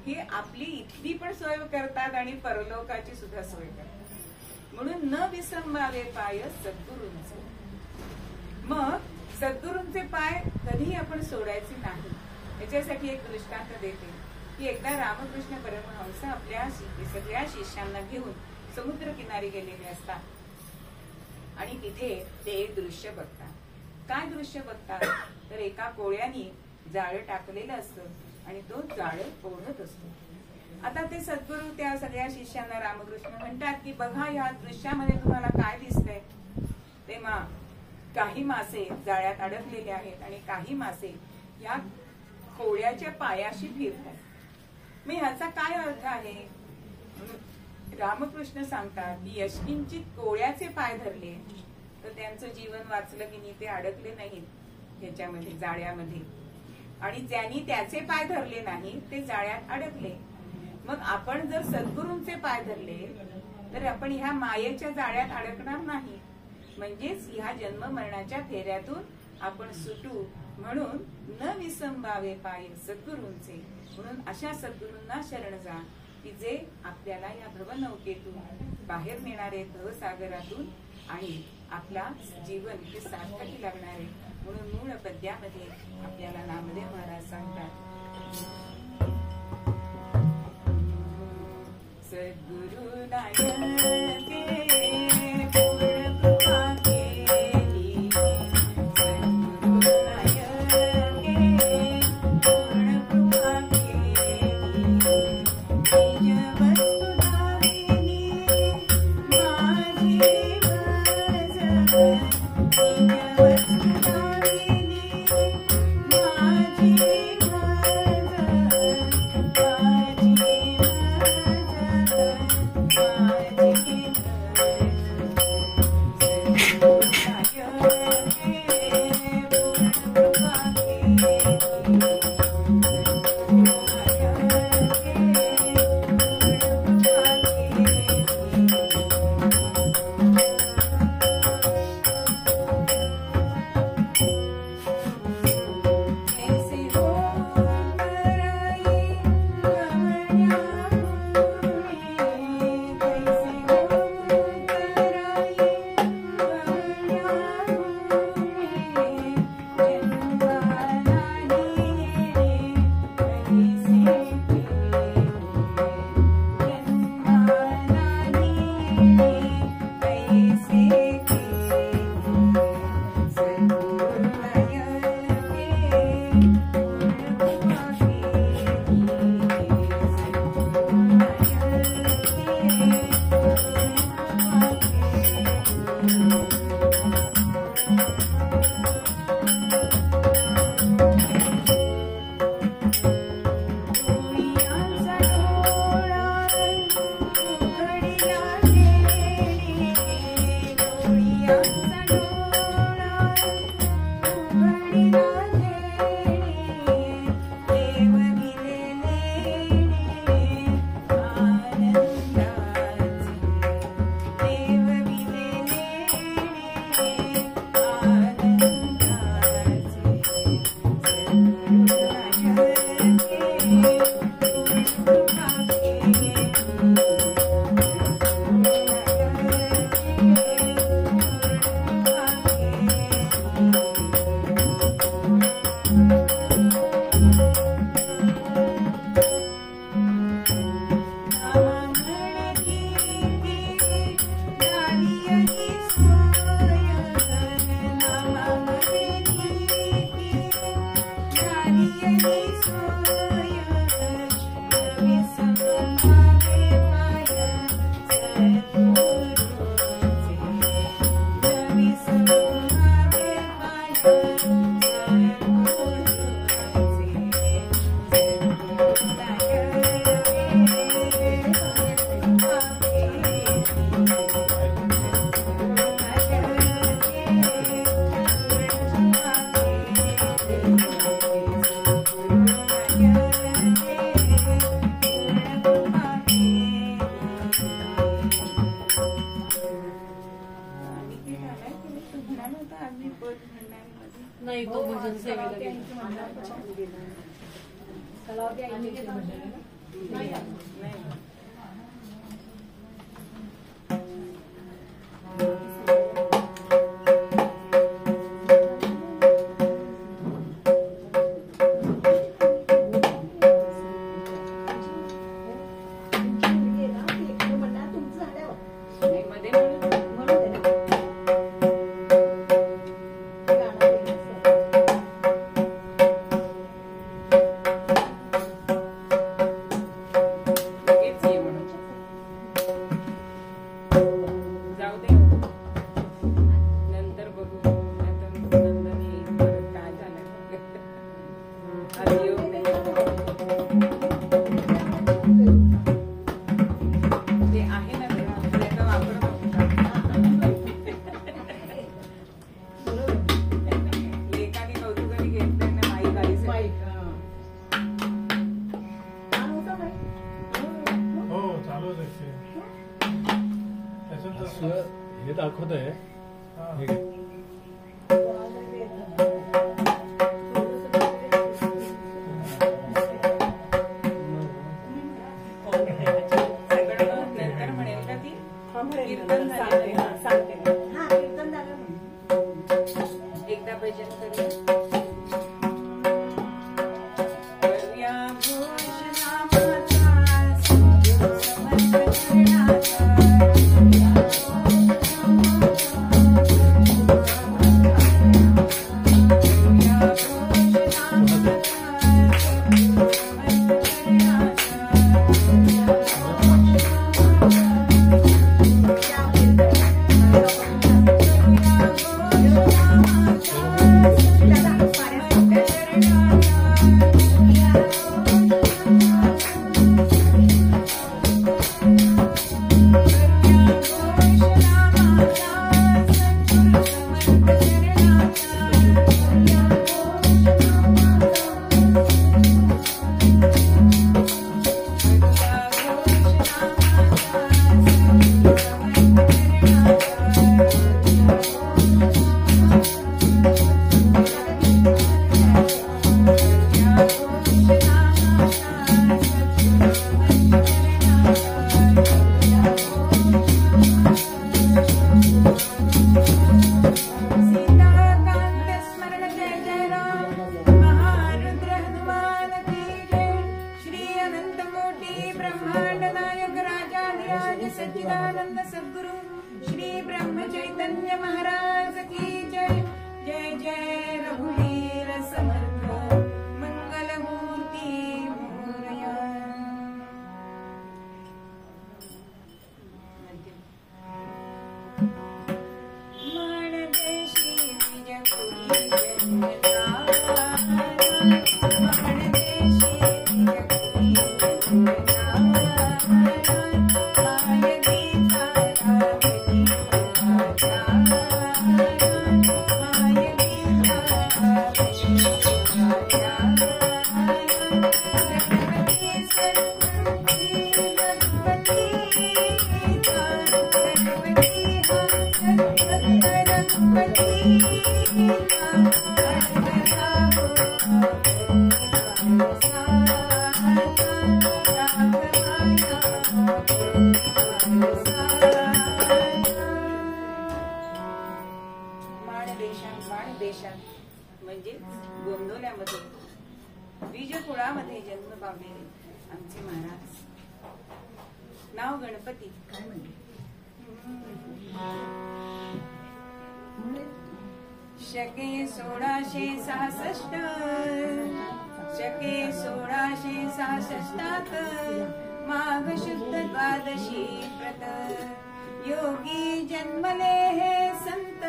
ही आपली इथली पण सोय करतात आणि परलोकाची सुद्धा सोय करतात. म्हणून न विसंबावे पाय सद्गुरूंचे. मग सद्गुरूंचे पाय कधीही आपण सोडायचे नाही. याच्यासाठी एक दृष्टांत देते की एकदा रामकृष्ण परमहंस आपल्या सगळ्या शिष्यांना घेऊन समुद्र किनारी गेलेले असतात आणि तिथे ते एक दृश्य बघतात. काय दृश्य बघतात तर एका कोळ्याने जाळं टाकलेलं असतं आणि तो जाळं ओढत असतो. आता ते सद्गुरू त्या सगळ्या शिष्यांना रामकृष्ण म्हणतात की बघा या दृश्यामध्ये तुम्हाला काय दिसतंय. तेव्हा काही मासे जाळ्यात अडकलेले आहेत आणि काही मासे या कोळ्याच्या पायाशी फिरतात. मग ह्याचा काय अर्थ आहे? रामकृष्ण सांगतात की यशकिंचित कोळ्याचे पाय धरले तर त्यांचं जीवन वाचलं की नाही, ते अडकले नाहीत ह्याच्यामध्ये जाळ्यामध्ये. आणि ज्यांनी त्याचे पाय धरले नाही ते जाळ्यात अडकले. मग आपण जर सद्गुरूंचे पाय धरले तर आपण ह्या मायेच्या जाळ्यात अडकणार नाही. म्हणजेच ह्या जन्म मरणाच्या फेऱ्यातून आपण सुटू. म्हणून न विसंबावे पाय सद्गुरूंचे. म्हणून अशा सद्गुरूंना शरण जा की जे आपल्याला या भवनौकेतून बाहेर नेणारे, भवसागरातून, आणि आपला जीवन हे सार्थकी लागणारे. म्हणून मूळ पद्यामध्ये आपल्याला नामदेव महाराज सांगतात सद्गुरु नायक पूर्ण कृपा केली, सद्गुरु नायक पूर्ण कृपा केली, निज वस्तु दाविनी माझी वज, निज वस्तु दाविनी माझी नाही तो भजन सेवेला हे दाखवत आहे एकदा भजन करूया घोषणा सच्चिदानंद सद्गुरु श्री ब्रह्म चैतन्य महाराज की जय। जय जय रघुवीर समर्थ मंगल मूर्ती मोरया। माणदेशी निजपुरी जन्मधारा, माणदेशी निजपुरी जन्मधारा, म्हणजे गोंदवल्यामध्ये बीजकुळामध्ये जन्म पावलेले आमचे महाराज, नाव गणपती। शके 1666 शके 1666 माघ शुद्ध द्वादशी व्रत योगी जन्मले हे संत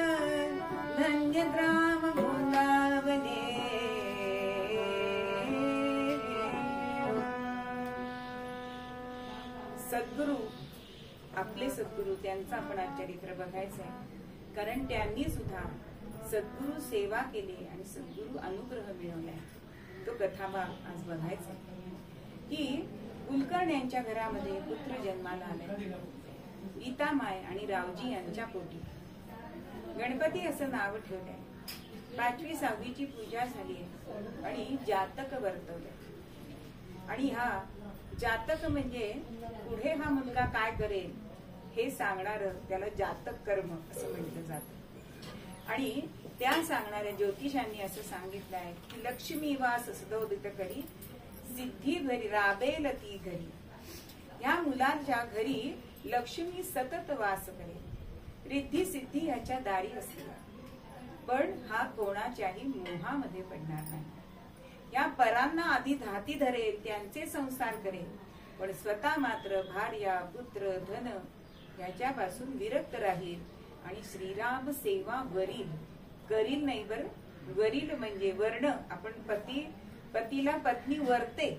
धन्य ग्राम गोंदावले। सद्गुरु आपले सद्गुरु त्यांचं आपण आज चरित्र बघायचंय, कारण त्यांनी सुद्धा सद्गुरु सेवा केली आणि सद्गुरु अनुग्रह मिळवलाय। तो कथाभाग आज बघायचा की कुलकर्णी यांच्या घरामध्ये पुत्र जन्माला आले। गीतामाय आणि रावजी यांच्या पोटी गणपती असं नाव ठेवलंय। 5वी 6वीची पूजा झाली आणि जातक वर्तवले। आणि हा जातक म्हणजे पुढे हा मुलगा काय करेल हे सांगणार, त्याला जातक कर्म असं म्हटलं जातं। आणि त्या सांगणाऱ्या ज्योतिषांनी असं सांगितलंय की लक्ष्मी वास सदोदित करी सिद्धी घरी राबेल ती घरी। या मुलाच्या घरी लक्ष्मी सतत वास करेल, रिद्धी सिद्धी याच्या दारी असते, पण हा कोणाच्याही मोहामध्ये पडणार नाही। या परांना आधी धाती धरेल, त्यांचे संसार करेल, पण स्वतः मात्र भार्या पुत्र धन याच्यापासून विरक्त राहील आणि श्रीराम सेवा वरील करील नाही बर। वरील म्हणजे वर्ण, आपण पतीला पत्नी वरते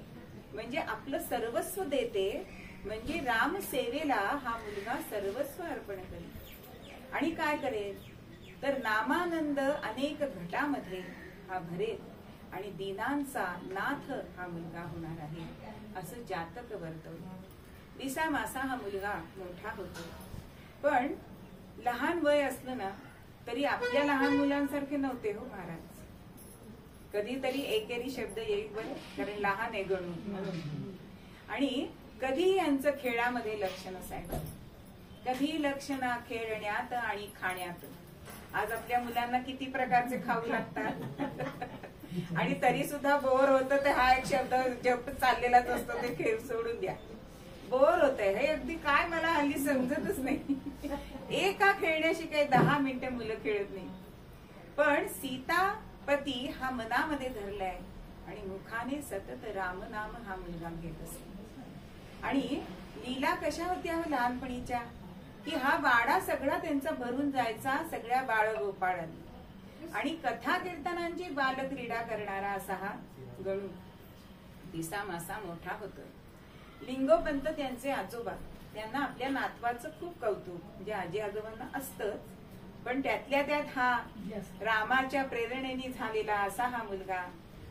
म्हणजे आपलं सर्वस्व देते, म्हणजे राम सेवेला हा मुलगा सर्वस्व अर्पण करेल। आणि काय करेल तर नामानंद अनेक घटामध्ये हा भरेल आणि दिनांचा नाथ हा मुलगा होणार आहे असं जातक वर्तवलं। दिसा मासा हा मुलगा मोठा होतो, पण लहान वय असलं ना तरी आपल्या लहान मुलांसारखे नव्हते हो महाराज। कधीतरी एकेरी शब्द येईल बरं, कारण लहान आहे गणून। आणि कधी यांचं खेळामध्ये लक्ष नसायचं, कधी लक्ष ना खेळण्यात आणि खाण्यात। आज आपल्या मुलांना किती प्रकारचे खाऊ लागतात आणि तरी सुद्धा बोर होतं, तर हा एक शब्द जप चाललेलाच असतो, ते खेळ सोडून द्या, बोर होतंय हे अगदी काय मला हल्ली समजतच नाही। एका खेळण्याशी काही 10 मिनिटं मुलं खेळत नाही, पण सीतापती हा मनामध्ये धरलाय आणि मुखाने सतत रामनाम हा मुलगा घेत असतो। आणि लीला कशा होत्या हो लहानपणीच्या, की हा वाडा सगळा त्यांचा भरून जायचा सगळ्या बाळगोपाळांनी, आणि कथा कीर्तनांची बालक्रीडा करणारा असा हा गणू दिसा मासा मोठा होतो. लिंगोपंत त्यांचे आजोबा, त्यांना आपल्या नातवाचं खूप कौतुक, म्हणजे आजी आजोबांना असतंच, पण त्यातल्या त्यात हा रामाच्या प्रेरणेने झालेला असा हा मुलगा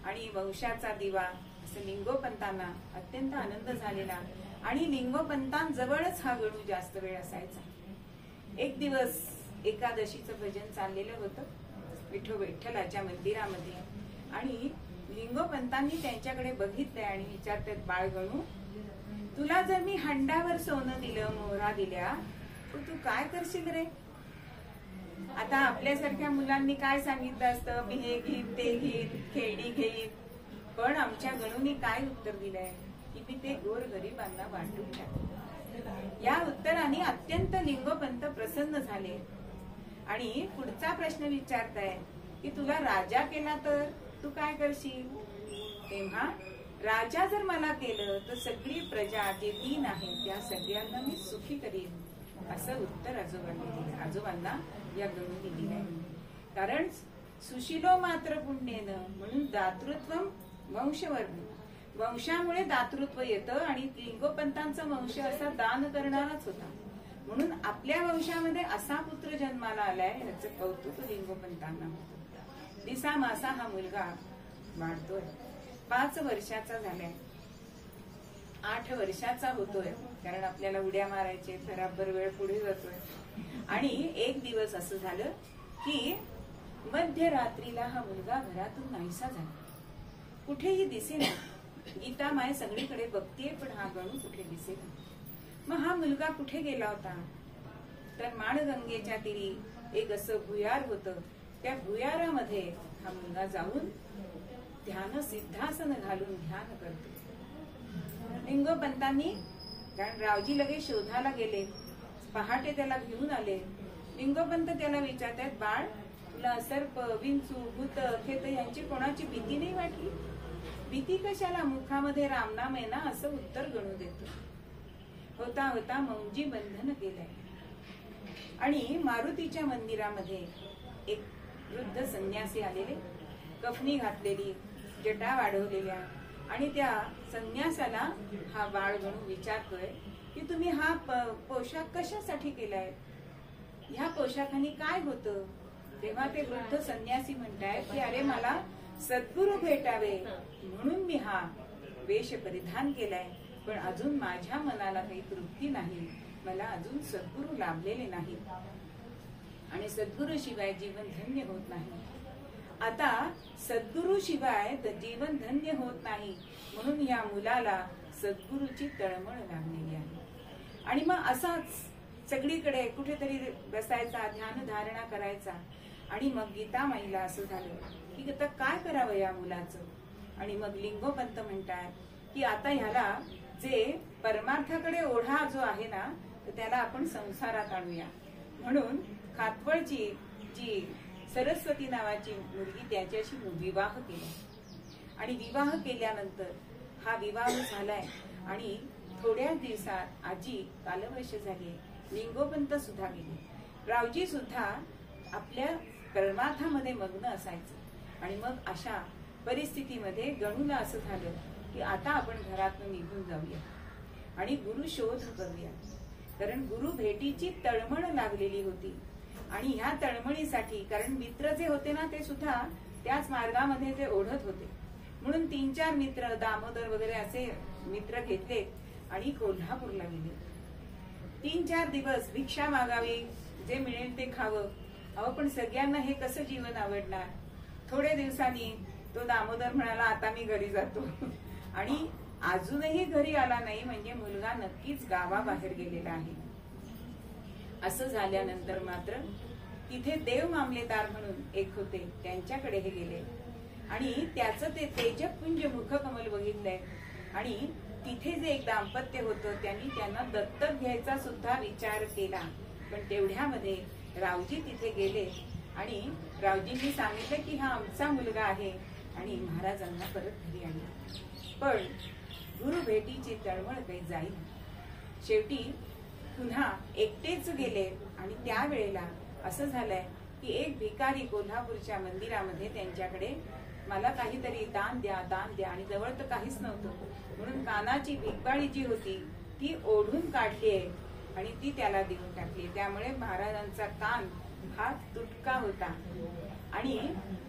आणि वंशाचा दिवा, असं लिंगोपंतांना अत्यंत आनंद झालेला. आणि लिंगोपंतांजवळच हा गणू जास्त वेळ असायचा. एक दिवस एकादशीचं भजन चाललेलं होतं विठ्ठलाच्या मंदिरामध्ये, आणि लिंगोपंतांनी त्यांच्याकडे बघितलंय आणि विचारतात, बाळ गणू, तुला जर मी हंडावर सोनं दिलं, मोहरा दिल्या, तर तू काय करशील रे? आता आपल्यासारख्या मुलांनी काय सांगितलं असतं, मी हे घेईन, ते घेईन, खेळणी घेईन, पण आमच्या गणूनी काय उत्तर दिलंय, की मी ते गोरगरिबांना वाटून टाकले. या उत्तराने अत्यंत लिंगोपंत प्रसन्न झाले आणि पुढचा प्रश्न विचारताय, की तुला राजा केला तर तू काय करशील? तेव्हा राजा जर मला केलं तर सगळी प्रजा जे दीन आहेत त्या सगळ्यांना मी सुखी करीन, असं उत्तर आजोबांनी दिलं. आजोबांना या गणूंनी दिलंय. कारण सुशिलो मात्र पुण्येन, म्हणून दातृत्वम वंशवर्ण, वंशामुळे दातृत्व येतं, आणि लिंगोपंतांचा वंश असा दान करणाराच होता, म्हणून आपल्या वंशामध्ये असा पुत्र जन्माला आलाय याचं कौतुक लिंगोपंतांना होतं. दिसा मासा हा मुलगा वाढतोय, 5 वर्षाचा झालाय, 8 वर्षाचा होतोय, कारण आपल्याला उड्या मारायचे, बराबर वेळ पुढे जातोय. आणि एक दिवस असं झालं की मध्यरात्रीला हा मुलगा घरातून नाहीसा झाला, कुठेही दिसेना. गीता माय सगळीकडे बघतीये, पण हा गणू कुठे दिसेना. मग हा मुलगा कुठे गेला होता, तर माणगंगेच्या तीरी एक असं भुयार होतं, त्या भुयारामध्ये हा मुलगा जाऊन ध्यान सिद्धासन घालून ध्यान करतो. लिंगोपंतांनी, कारण रावजी लगेच शोधायला गेले, पहाटे त्याला घेऊन आले. लिंगोपंत त्याला विचारतात, बाळ, तुला सर्प, विंचू, भूत, खेत यांची कोणाची भीती नाही वाटली? भीती कशाला, मुखामध्ये रामनाम आहे ना, असं उत्तर गणू देतो. होता होता मौंजी बंधन केलंय. आणि मारुतीच्या मंदिरामध्ये एक वृद्ध संन्यासी आलेले, कफनी घातलेली, जटा वाढवलेल्या, आणि त्या संन्यासाला हा बाळ गणू विचारतोय की तुम्ही हा पोशाख कशासाठी केलाय, ह्या पोशाखाने काय होतं? तेव्हा ते वृद्ध संन्यासी म्हणतायत की अरे मला सद्गुरू भेटावे म्हणून मी हा वेश परिधान केलाय, पण अजून माझ्या मनाला काही तृप्ती नाही, मला अजून सद्गुरू लाभलेले नाही, आणि सद्गुरू शिवाय जीवन धन्य होत नाही. आता सद्गुरू शिवाय जीवन धन्य होत नाही, म्हणून या मुलाला सद्गुरूची तळमळ लागलेली आहे. आणि मग असाच सगळीकडे कुठेतरी बसायचा, ध्यान धारणा करायचा. आणि मग गीतामाईला असं झालं की आता काय करावं या मुलाचं. आणि मग लिंगोपंत म्हणतात की आता ह्याला जे परमार्थाकडे ओढा जो आहे ना, तर त्याला आपण संसारात आणूया. म्हणून खातवळची जी सरस्वती नावाची मुलगी, त्याच्याशी विवाह केला. आणि विवाह केल्यानंतर हा विवाह झालाय, आणि थोड्या दिवसात आजी कालवश झाली, लिंगोपंत सुद्धा गेले, रावजी सुद्धा आपल्या परमार्थामध्ये मग्न असायचे. आणि मग अशा परिस्थितीमध्ये गणूला असं झालं की आता आपण घरातून निघून जाऊया आणि गुरु शोध करूया, कारण गुरु भेटीची तळमळ लागलेली होती. आणि ह्या तळमळीसाठी, कारण मित्र जे होते ना ते सुद्धा त्याच मार्गामध्ये ते ओढत होते, म्हणून 3-4 मित्र, दामोदर वगैरे असे मित्र घेतले आणि कोल्हापूरला गेले. 3-4 दिवस भिक्षा मागावी, जे मिळेल ते खावं. अहो पण सगळ्यांना हे कसं जीवन आवडणार. थोड्या दिवसांनी तो दामोदर म्हणाला आता मी घरी जातो, आणि अजूनही घरी आला नाही, म्हणजे मुलगा नक्कीच गावाबाहेर गेलेला आहे. असं झाल्यानंतर मात्र तिथे देव मामलेदार म्हणून एक होते, त्यांच्याकडे हे गेले आणि त्याचं ते तेजपुंज मुखकमल बघितलंय. आणि तिथे जे एक दाम्पत्य होतं त्यांनी त्यांना दत्तक घ्यायचा सुद्धा विचार केला. पण तेवढ्यामध्ये रावजी तिथे गेले आणि रावजींनी सांगितलं की हा आमचा मुलगा आहे, आणि महाराजांना परत घरी आणले. पण गुरु भेटीची तळमळ काही जाईल. शेवटी पुन्हा एकटेच गेले आणि त्यावेळेला असं झालंय की एक भिकारी कोल्हापूरच्या मंदिरामध्ये त्यांच्याकडे मला काहीतरी दान द्या आणि जवळ तर काहीच नव्हतं म्हणून कानाची भिकबाळी जी होती ती ओढून काढलीये आणि ती त्याला देऊन टाकली. त्यामुळे महाराजांचा कान हा तुटका होता आणि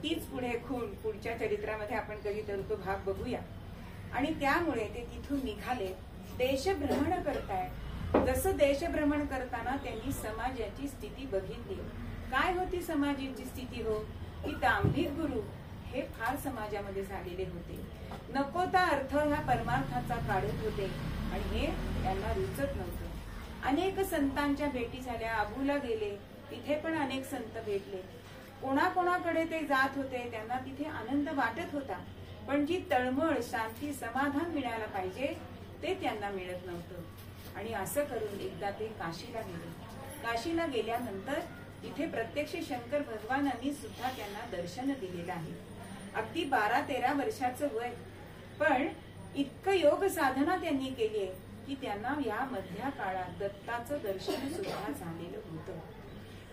तीच पुढे खूण पुढच्या चरित्रामध्ये आपण कधीतरी तो भाग बघूया. आणि त्यामुळे ते तिथून निघाले, देशभ्रमण करताय. जसं देशभ्रमण करताना त्यांनी समाजाची स्थिती बघितली. काय होती समाजाची स्थिती हो, की दांभिक गुरु हे फार समाजामध्ये झालेले होते. नको त्या अर्थ ह्या परमार्थाचा काढत होते आणि हे त्यांना रुचत नव्हतं. अनेक संतांच्या भेटी झाल्या, आबूला गेले, तिथे पण अनेक संत भेटले. कोणाकोणाकडे ते जात होते, त्यांना तिथे आनंद वाटत होता, पण जी तळमळ, शांती, समाधान मिळायला पाहिजे ते त्यांना मिळत नव्हतं. आणि असं करून एकदा ते काशीला गेले. काशीला गेल्यानंतर तिथे प्रत्यक्ष शंकर भगवानांनी सुद्धा त्यांना दर्शन दिलेलं आहे. अगदी 12-13 वर्षाचं वय, पण इतकं योग साधना त्यांनी केली की त्यांना या मधल्या काळात दत्ताचं दर्शन सुद्धा झालेलं होतं.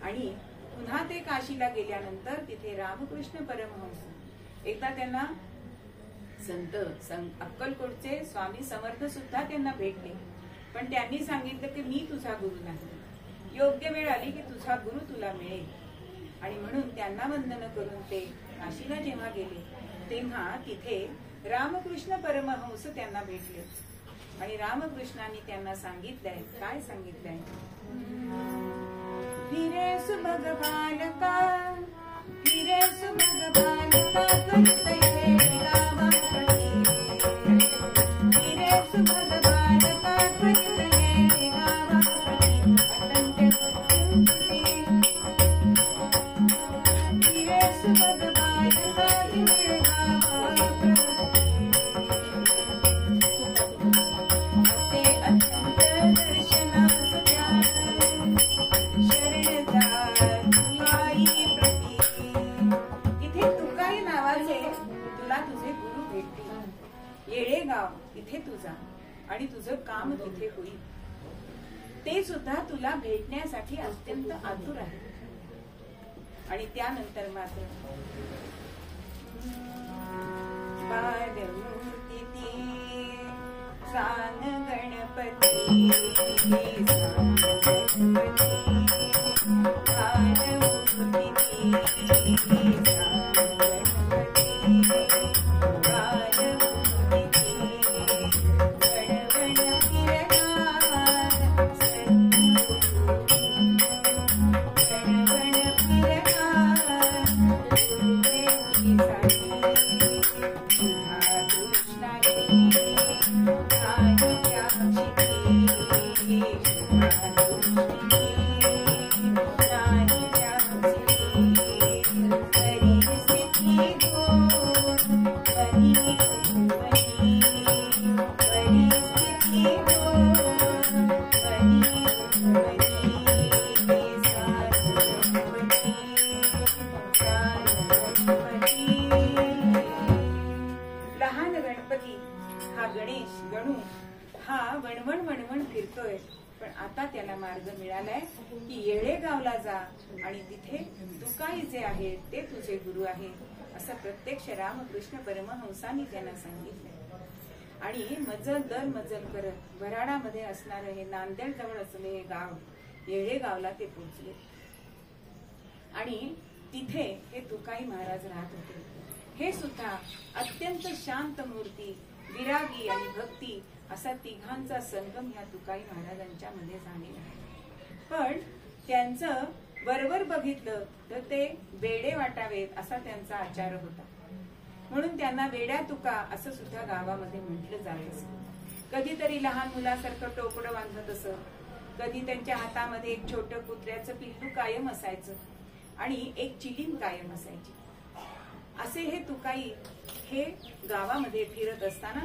आणि पुन्हा ते काशीला गेल्यानंतर तिथे रामकृष्ण परमहंस एकदा त्यांना संत अक्कलकोटचे स्वामी समर्थ सुद्धा त्यांना भेटले, पण त्यांनी सांगितलं की मी तुझा गुरु नाही, योग्य वेळ आली की तुझा गुरु तुला मिळेल. आणि म्हणून त्यांना वंदन करून ते काशीला जेव्हा गेले तेव्हा तिथे रामकृष्ण परमहंस त्यांना भेटले आणि रामकृष्णांनी त्यांना सांगितलंय, काय सांगितलंय, फिरे सुभग बालका, फिरे सुभग बालका करते गावाकडे, फिरे सुभग बालका करते गावाकडे, अत्यंत सुखी, फिरे सुभग बालका करते गावाकडे, असे अत्यंत दर्शनास द्यावे, शरणदार तुकाई प्रती. इथे तुकाई नावाचे तुला तुझे गुरु भेटतील. येळेगाव इथे तुझा आणि तुझं काम तिथे होईल. ते सुद्धा तुला भेटण्यासाठी अत्यंत आतुर आहे. आणि त्यानंतर मात्र बालमूर्ती सांग गणपती, लहान गणपती हा गणेश गणू हा वणवण फिरतोय, पण आता त्याला मार्ग मिळालाय की येळेगावला जा आणि तिथे तुकाई जे आहे ते तुझे गुरु आहे असं प्रत्यक्ष रामकृष्ण परमहंसांनी त्यांना सांगितलंय. आणि मजल दर मजल करत वराडामध्ये असणारं हे नांदेड जवळ असलेले हे गाव येळेगावला ते पोहोचले आणि तिथे हे तुकाई महाराज राहत होते. हे सुद्धा अत्यंत शांत मूर्ती, विरागी आणि भक्ती असा तिघांचा संगम ह्या तुकाई महाराजांच्या मध्ये झालेला आहे. पण त्यांचं वरवर बघितलं तर ते बेडे वाटावेत असा त्यांचा आचार होता, म्हणून त्यांना वेड्या तुका असं सुद्धा गावामध्ये म्हटलं जात असत. कधीतरी लहान मुलासारखं टोपडं बांधत असत, कधी त्यांच्या हातामध्ये एक छोटं कुत्र्याचं पिल्लू कायम असायचं आणि एक चिलीम कायम असायची. असे हे तुकाई हे गावामध्ये फिरत असताना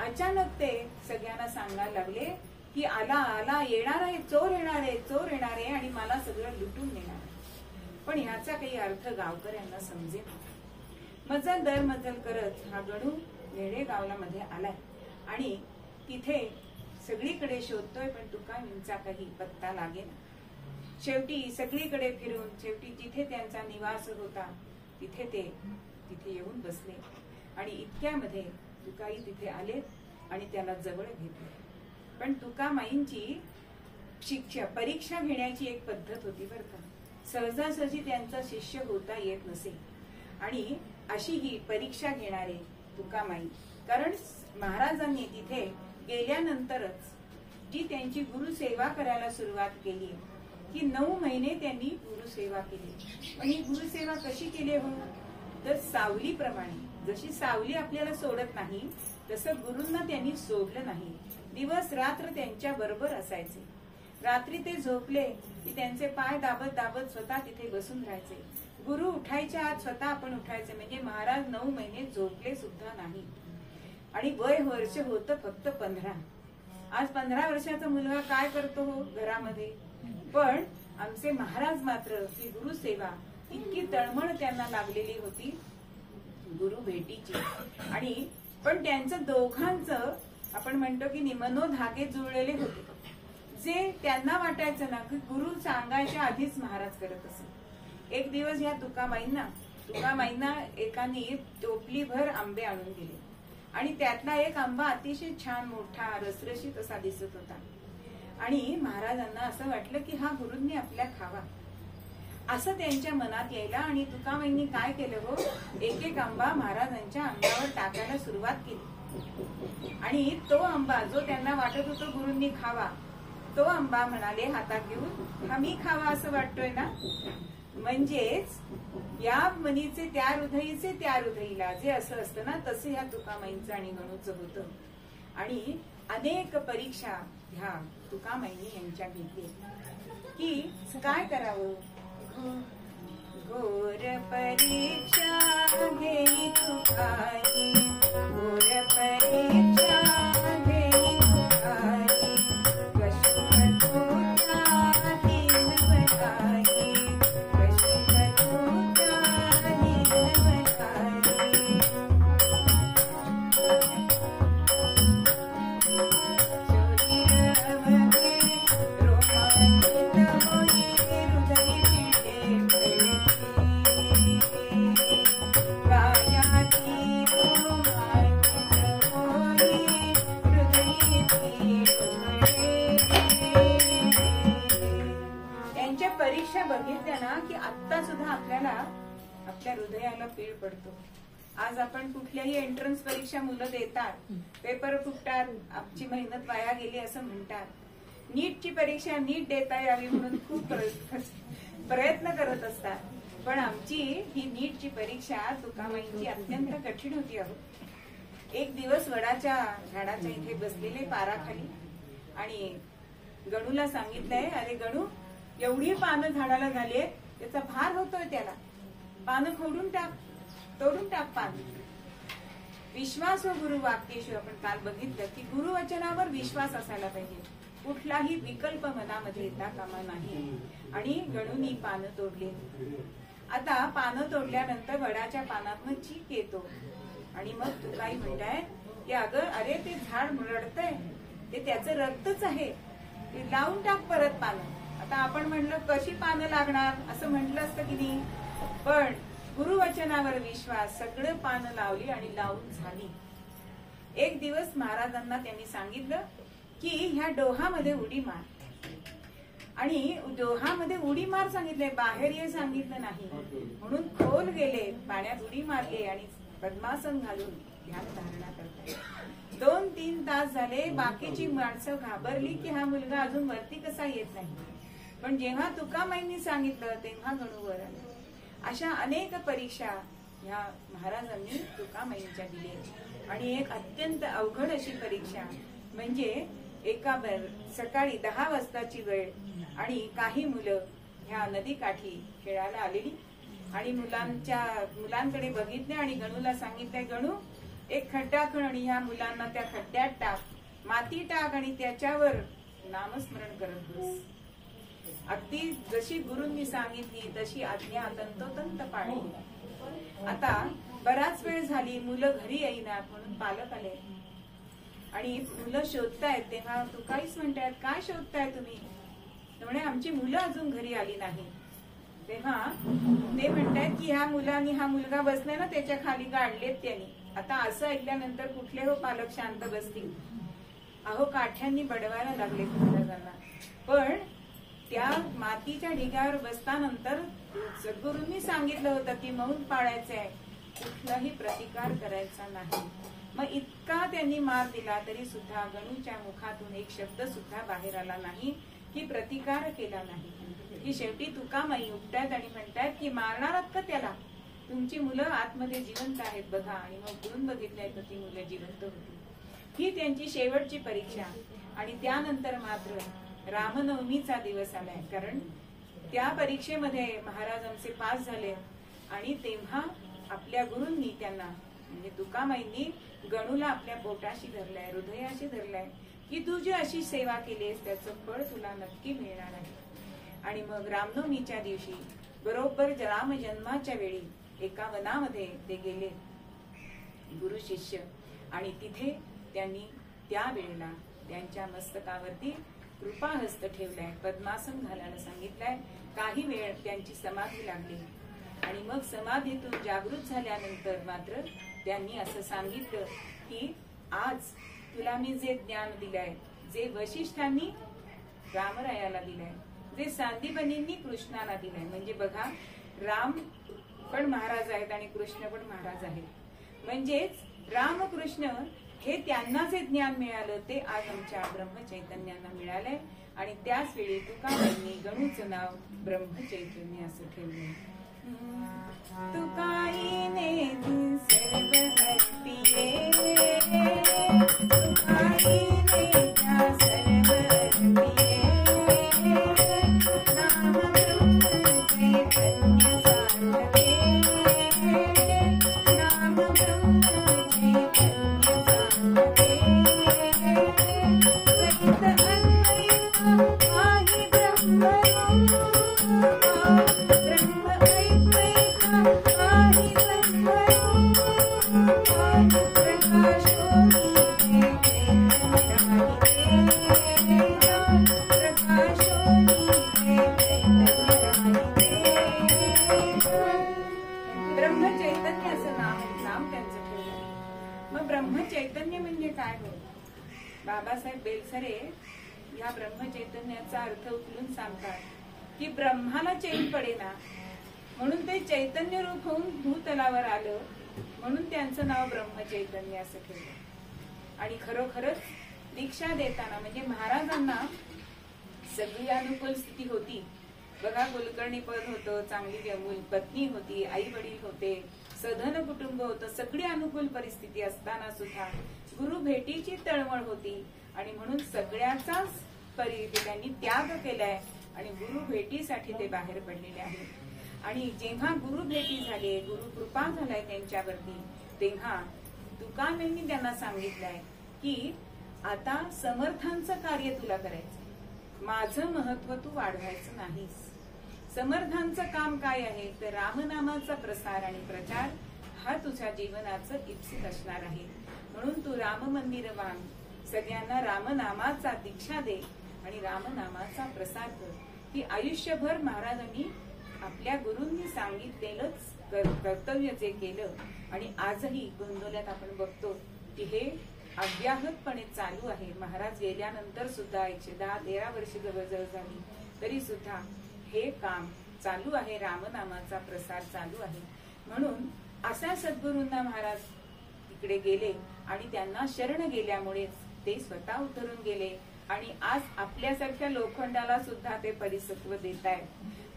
अचानक ते सगळ्यांना सांगायला लागले की आला आला, येणार आहे, चोर येणार आहे, चोर येणार आहे आणि मला सगळं लुटून नेणार आहे. पण ह्याचा काही अर्थ गावकऱ्यांना समजेल. मजल दर मजल करत हा गणू येळेगावला मध्ये आलाय आणि तिथे सगळीकडे शोधतोय, पण तुकामाईंचा काही पत्ता लागेना. शेवटी सगळीकडे फिरून शेवटी जिथे त्यांचा निवास होता तिथे येऊन बसले. आणि इतक्यामध्ये तुकाई तिथे आले आणि त्याला जवळ घेतले. पण तुकामाईंची परीक्षा घेण्याची एक पद्धत होती बरं का. सहजासहजी त्यांचा शिष्य होता येत नसे. आणि अशी ही परीक्षा घेणारे तुकामाई, कारण महाराजांनी तिथे गेल्यानंतरच जी त्यांची गुरुसेवा करायला सुरुवात केली की 9 महिने त्यांनी गुरुसेवा केली. आणि गुरुसेवा कशी केली हो, तर सावलीप्रमाणे. जशी सावली आपल्याला सोडत नाही तसं गुरूंना त्यांनी सोडलं नाही. दिवस रात्र त्यांच्या बरोबर असायचे. रात्री ते झोपले की त्यांचे पाय दाबत दाबत स्वतः तिथे बसून राहायचे. गुरु उठायच्या आत स्वतः आपण उठायचे. म्हणजे महाराज 9 महिने झोपले सुद्धा नाही. आणि वय वर्ष होतं फक्त 15. आज 15 वर्षाचा मुलगा काय करतो हो घरामध्ये. पण आमचे महाराज मात्र ही गुरुसेवा इतकी तळमळ त्यांना लागलेली होती गुरु भेटीची. आणि पण त्यांचं दोघांचं आपण म्हणतो की मनोधागे जुळलेले होते. जे त्यांना वाटायचं ना की गुरु सांगायच्या आधीच महाराज करत असे. एक दिवस ह्या तुकामाईंना एकाने टोपलीभर आंबे आणून दिले. आणि त्यातला एक आंबा अतिशय छान मोठा रसरशीत असा दिसत होता. आणि महाराजांना असं वाटलं की हा गुरूंनी आपल्या खावा असं त्यांच्या मनात यायला. आणि तुकामाईंनी काय केलं हो, एक एक आंबा महाराजांच्या अंगावर टाकायला सुरुवात केली. आणि तो आंबा जो त्यांना वाटत होतो गुरूंनी खावा, तो आंबा म्हणाले हातात घेऊन, हा मी खावा असं वाटतोय ना. म्हणजेच या मनीचे त्या हृदयीचे त्या हृदयीला जे असं असतं ना, तसं ह्या तुकामाईंचं आणि गणूचं होतं. आणि अनेक परीक्षा ह्या तुकामाईंनी यांच्या घेतली की काय करावं. घोर परीक्षा घेई तुकाई, घोर परीक्षा घेई तुकाई, कशी तुझ्या दीन बनाई, कशी तुझ्या दीन बनाई. त्यांच्या परीक्षा बघितल्या ना की आता सुद्धा आपल्याला आपल्या हृदयाला पीळ पडतो. आज आपण कुठल्याही एंट्रन्स परीक्षा मुलं देतात, पेपर फुटतात, आमची मेहनत वाया गेली असं म्हणतात. नीटची परीक्षा नीट देता यावी म्हणून खूप प्रयत्न करत असतात. पण आमची ही नीटची परीक्षा तुकामाईंची अत्यंत कठीण होती. अहो, एक दिवस वडाच्या झाडाच्या इथे बसलेले पाराखाली आणि गणूला सांगितलंय, अरे गणू, एवढी पानं झाडाला झाली, त्याचा भार होतोय, त्याला पानं तोडून टाक पान. विश्वास व गुरु वाक्येशु आपण काल बघितलं की गुरुवचनावर विश्वास असायला पाहिजे. कुठलाही विकल्प मनामध्ये येता कामा नाही. आणि गणूंनी पानं तोडली. आता पानं तोडल्यानंतर वडाच्या पानातनं चीक येतो. आणि मग तुकाई म्हणताय की अगं, अरे ते झाड रडतंय, ते त्याचं रक्तच आहे, ते लावून टाक परत पानं. आता आपण म्हणलं कशी पानं लागणार असं म्हटलं असतं की नाही. पण गुरुवचनावर विश्वास, सगळं पानं लावली आणि लावून झाली. एक दिवस महाराजांना त्यांनी सांगितलं की ह्या डोहामध्ये उडी मार. आणि डोहामध्ये उडी मार सांगितले, बाहेर ये सांगितलं नाही. म्हणून खोल गेले, पाण्यात उडी मारली आणि पद्मासन घालून ध्यान धारणा करताय. 2-3 तास झाले. बाकीची माणसं घाबरली की हा मुलगा अजून वरती कसा येत नाही. पण जेव्हा तुकामाईंनी सांगितलं तेव्हा गणूवर आले. अशा अनेक परीक्षा ह्या महाराजांनी तुकामाईंच्या दिल्या. आणि एक अत्यंत अवघड अशी परीक्षा म्हणजे सकाळी 10 वाजताची वेळ आणि काही मुलं ह्या नदीकाठी खेळायला आलेली. आणि मुलांकडे बघितले आणि गणूला सांगितले, गणू, एक खड्डा खण आणि ह्या मुलांना त्या खड्ड्यात टाक, माती टाक आणि त्याच्यावर नामस्मरण करत बस. अगदी जशी गुरूंनी सांगितली तशी आज्ञा तंतोतंत पाळली. आता बराच वेळ झाली, मुलं घरी येईनात म्हणून पालक आले. आणि मुलं शोधतायत तेव्हा तुकाईच म्हणतायत, काय शोधताय तुम्ही? म्हणे आमची मुलं अजून घरी आली नाही. तेव्हा ते म्हणतायत की ह्या मुलांनी, हा मुलगा बसलाय ना त्याच्या खाली गाडलेत त्यांनी. आता असं ऐकल्यानंतर कुठले हो पालक शांत बसतील? अहो काठ्यांनी बडवायला लागले महाराजांना. पण त्या मातीच्या ढिगावर बसतानंतर सद्गुरूंनी सांगितलं होतं की मौन पाळायचंय, कुठलाही प्रतिकार करायचा नाही. मग इतका त्यांनी मार दिला तरी सुद्धा गणूच्या मुखातून एक शब्द सुद्धा बाहेर आला नाही, की प्रतिकार केला नाही. की शेवटी तुकामाई उठतायत आणि म्हणतायत की मारणार आहात का त्याला? तुमची मुलं आतमध्ये जिवंत आहेत बघा. आणि मग गुण बघितलंय तर ती मुलं जिवंत होती. ही त्यांची शेवटची परीक्षा. आणि त्यानंतर मात्र रामनवमीचा दिवस आलाय, कारण त्या परीक्षेमध्ये महाराज आमचे पास झाले. आणि तेव्हा आपल्या गुरूंनी त्यांना म्हणजे तुकामाईंनी गणूला आपल्या पोटाशी धरलाय, हृदयाशी धरलाय, की तू जी अशी सेवा केलीस त्याचं फळ तुला नक्की मिळणार आहे. आणि मग रामनवमीच्या दिवशी बरोबर राम जन्माच्या वेळी एका वनामध्ये ते गेले गुरु शिष्य. आणि तिथे त्यांनी त्या वेळेला त्यांच्या मस्तकावरती कृपाहस्त ठेवलाय, पद्मासन घालायला सांगितलंय. काही वेळ त्यांची समाधी लागली. आणि मग समाधीतून जागृत झाल्यानंतर मात्र त्यांनी असं सांगितलं की आज तुला मी जे ज्ञान दिलंय, जे वशिष्ठांनी रामरायाला दिलंय, जे सांदीपनींनी कृष्णाला दिलंय. म्हणजे बघा, राम पण महाराज आहेत आणि कृष्ण पण महाराज आहेत. म्हणजेच रामकृष्ण हे त्यांना जे ज्ञान मिळालं ते आज आमच्या ब्रह्मचैतन्यांना मिळालंय. आणि त्याच वेळी तुकाबाईंनी गणूचं नाव ब्रह्मचैतन्य असं ठेवलंय. तुकाईने सर्व अर्पिये, तुकाईने त्या सर्व अर्पिये, नाम ब्रह्म चैतन्य साधवे, नाम ब्रह्म चैतन्य साधवे, सहित अन्वयित आहे ब्रह्मरूप, ब्रह्म ऐक्यैक आहे ब्रह्मरूप, प्रकाशोनी ब्रह्मचैतन्य असं नाम त्यांचं ठेवलं. मग ब्रह्मचैतन्य म्हणजे काय हो? बाबासाहेब बेलसरे या ब्रह्मचैतन्याचा अर्थ उचलून सांगतात की ब्रह्माला चैन पडेना म्हणून ते चैतन्य रूप होऊन भूतलावर आलं, म्हणून त्यांचं नाव ब्रह्मचैतन्य असं ठेवलं. आणि खरोखरच दीक्षा देताना म्हणजे महाराजांना सगळी अनुकूल स्थिती होती बघा. कुलकर्णी पद होतं, चांगली पत्नी होती, आई वडील होते, सधन कुटुंब होतं, सगळी अनुकूल परिस्थिती असताना सुद्धा गुरु भेटीची तळमळ होती. आणि म्हणून सगळ्याचाच त्यांनी त्याग केलाय आणि गुरु भेटीसाठी ते बाहेर पडलेले आहेत. आणि जेव्हा गुरु भेटी झाली, गुरु कृपा झालाय त्यांच्यावरती, तेव्हा तुकारामांनी त्यांना सांगितलंय की आता समर्थांचं कार्य तुला करायचं, माझं महत्व तू वाढवायचं नाहीस. समर्थांचं काम काय आहे तर रामनामाचा प्रसार आणि प्रचार हा तुझ्या जीवनाचं इप्सित असणार आहे. म्हणून तू राम मंदिर बांध, सगळ्यांना रामनामाचा दीक्षा दे आणि रामनामाचा प्रसार कर. की आयुष्यभर महाराजांनी आपल्या गुरूंनी सांगितलेलंच कर्तव्य जे केलं आणि आजही गोंदवल्यात आपण बघतो की हे अव्याहतपणे चालू आहे. महाराज गेल्यानंतर सुद्धा 110-13 वर्ष जवळजवळ झाली तरी सुद्धा हे काम चालू आहे, रामनामाचा प्रसार चालू आहे. म्हणून अशा सद्गुरूंना महाराज तिकडे गेले आणि त्यांना शरण गेल्यामुळेच ते स्वतः उतरून गेले आणि आज आपल्यासारख्या लोखंडाला सुद्धा ते परिसत्व देत आहेत.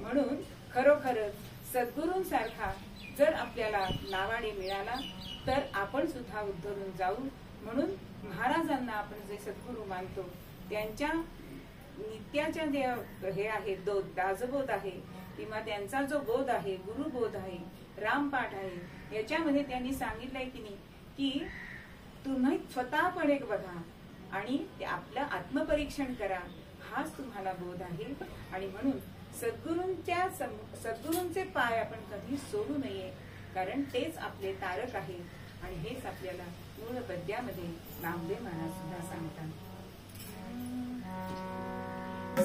म्हणून खरोखरच सद्गुरूंसारखा जर आपल्याला नावाने मिळाला तर आपण सुद्धा उतरून जाऊ. म्हणून महाराजांना आपण जे सद्गुरू मानतो त्यांच्या नित्याच्या जे हे आहे दासबोध आहे किंवा त्यांचा जो बोध आहे, गुरुबोध आहे, रामपाठ आहे, याच्यामध्ये त्यांनी सांगितलंय की नाही की तुम्ही स्वतः पण एक बघा आणि ते आपलं आत्मपरीक्षण करा, हाच तुम्हाला बोध आहे. आणि म्हणून सद्गुरूंचे पाय आपण कधी सोडू नये, कारण तेच आपले तारक आहे आणि हेच आपल्याला मूळ पद्यामध्ये नामदेव महाराज सुद्धा सांगतात.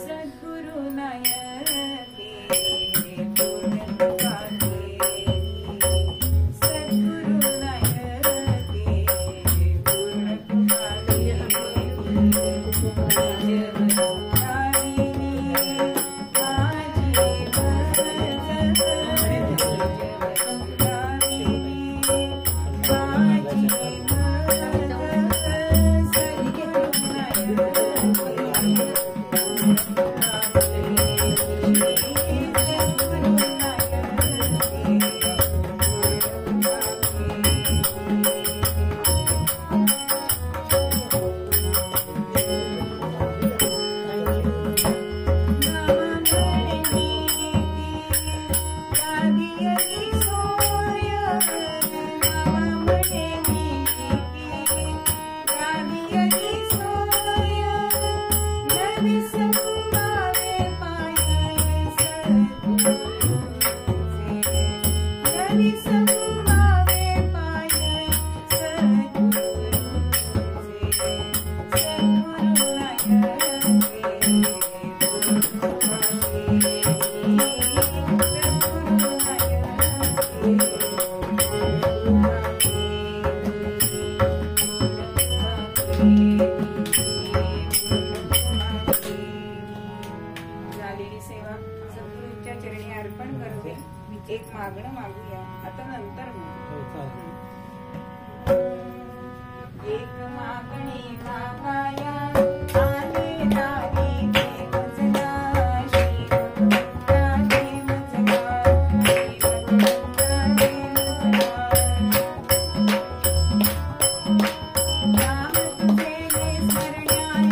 सद्गुरु नायके पूर्ण कृपाके, सद्गुरु नायके पूर्ण कृपाके, झालेली सेवा सद्गुरूंच्या चरणी अर्पण करूया. एक मागणं मागूया, आता नंतर एक मागणी मागाया आले दारी देवचला, श्री भगवंता देवचला, श्री भगवंता देवचला. नाम तुझे स्मरण्याया,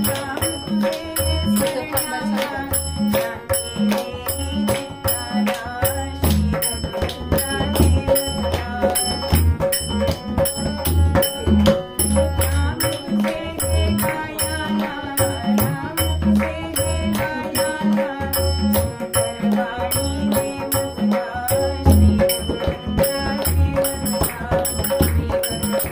नाम तुझे स्मरण्याया, शांती देवी नित्याला, श्री भगवंता देवचला. नाम तुझे गाया, नाम तुझे गाया, सुंदर वाणी देवचला, श्री भगवंता देवचला, श्री भगवंता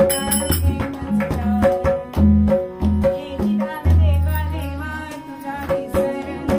Thank you.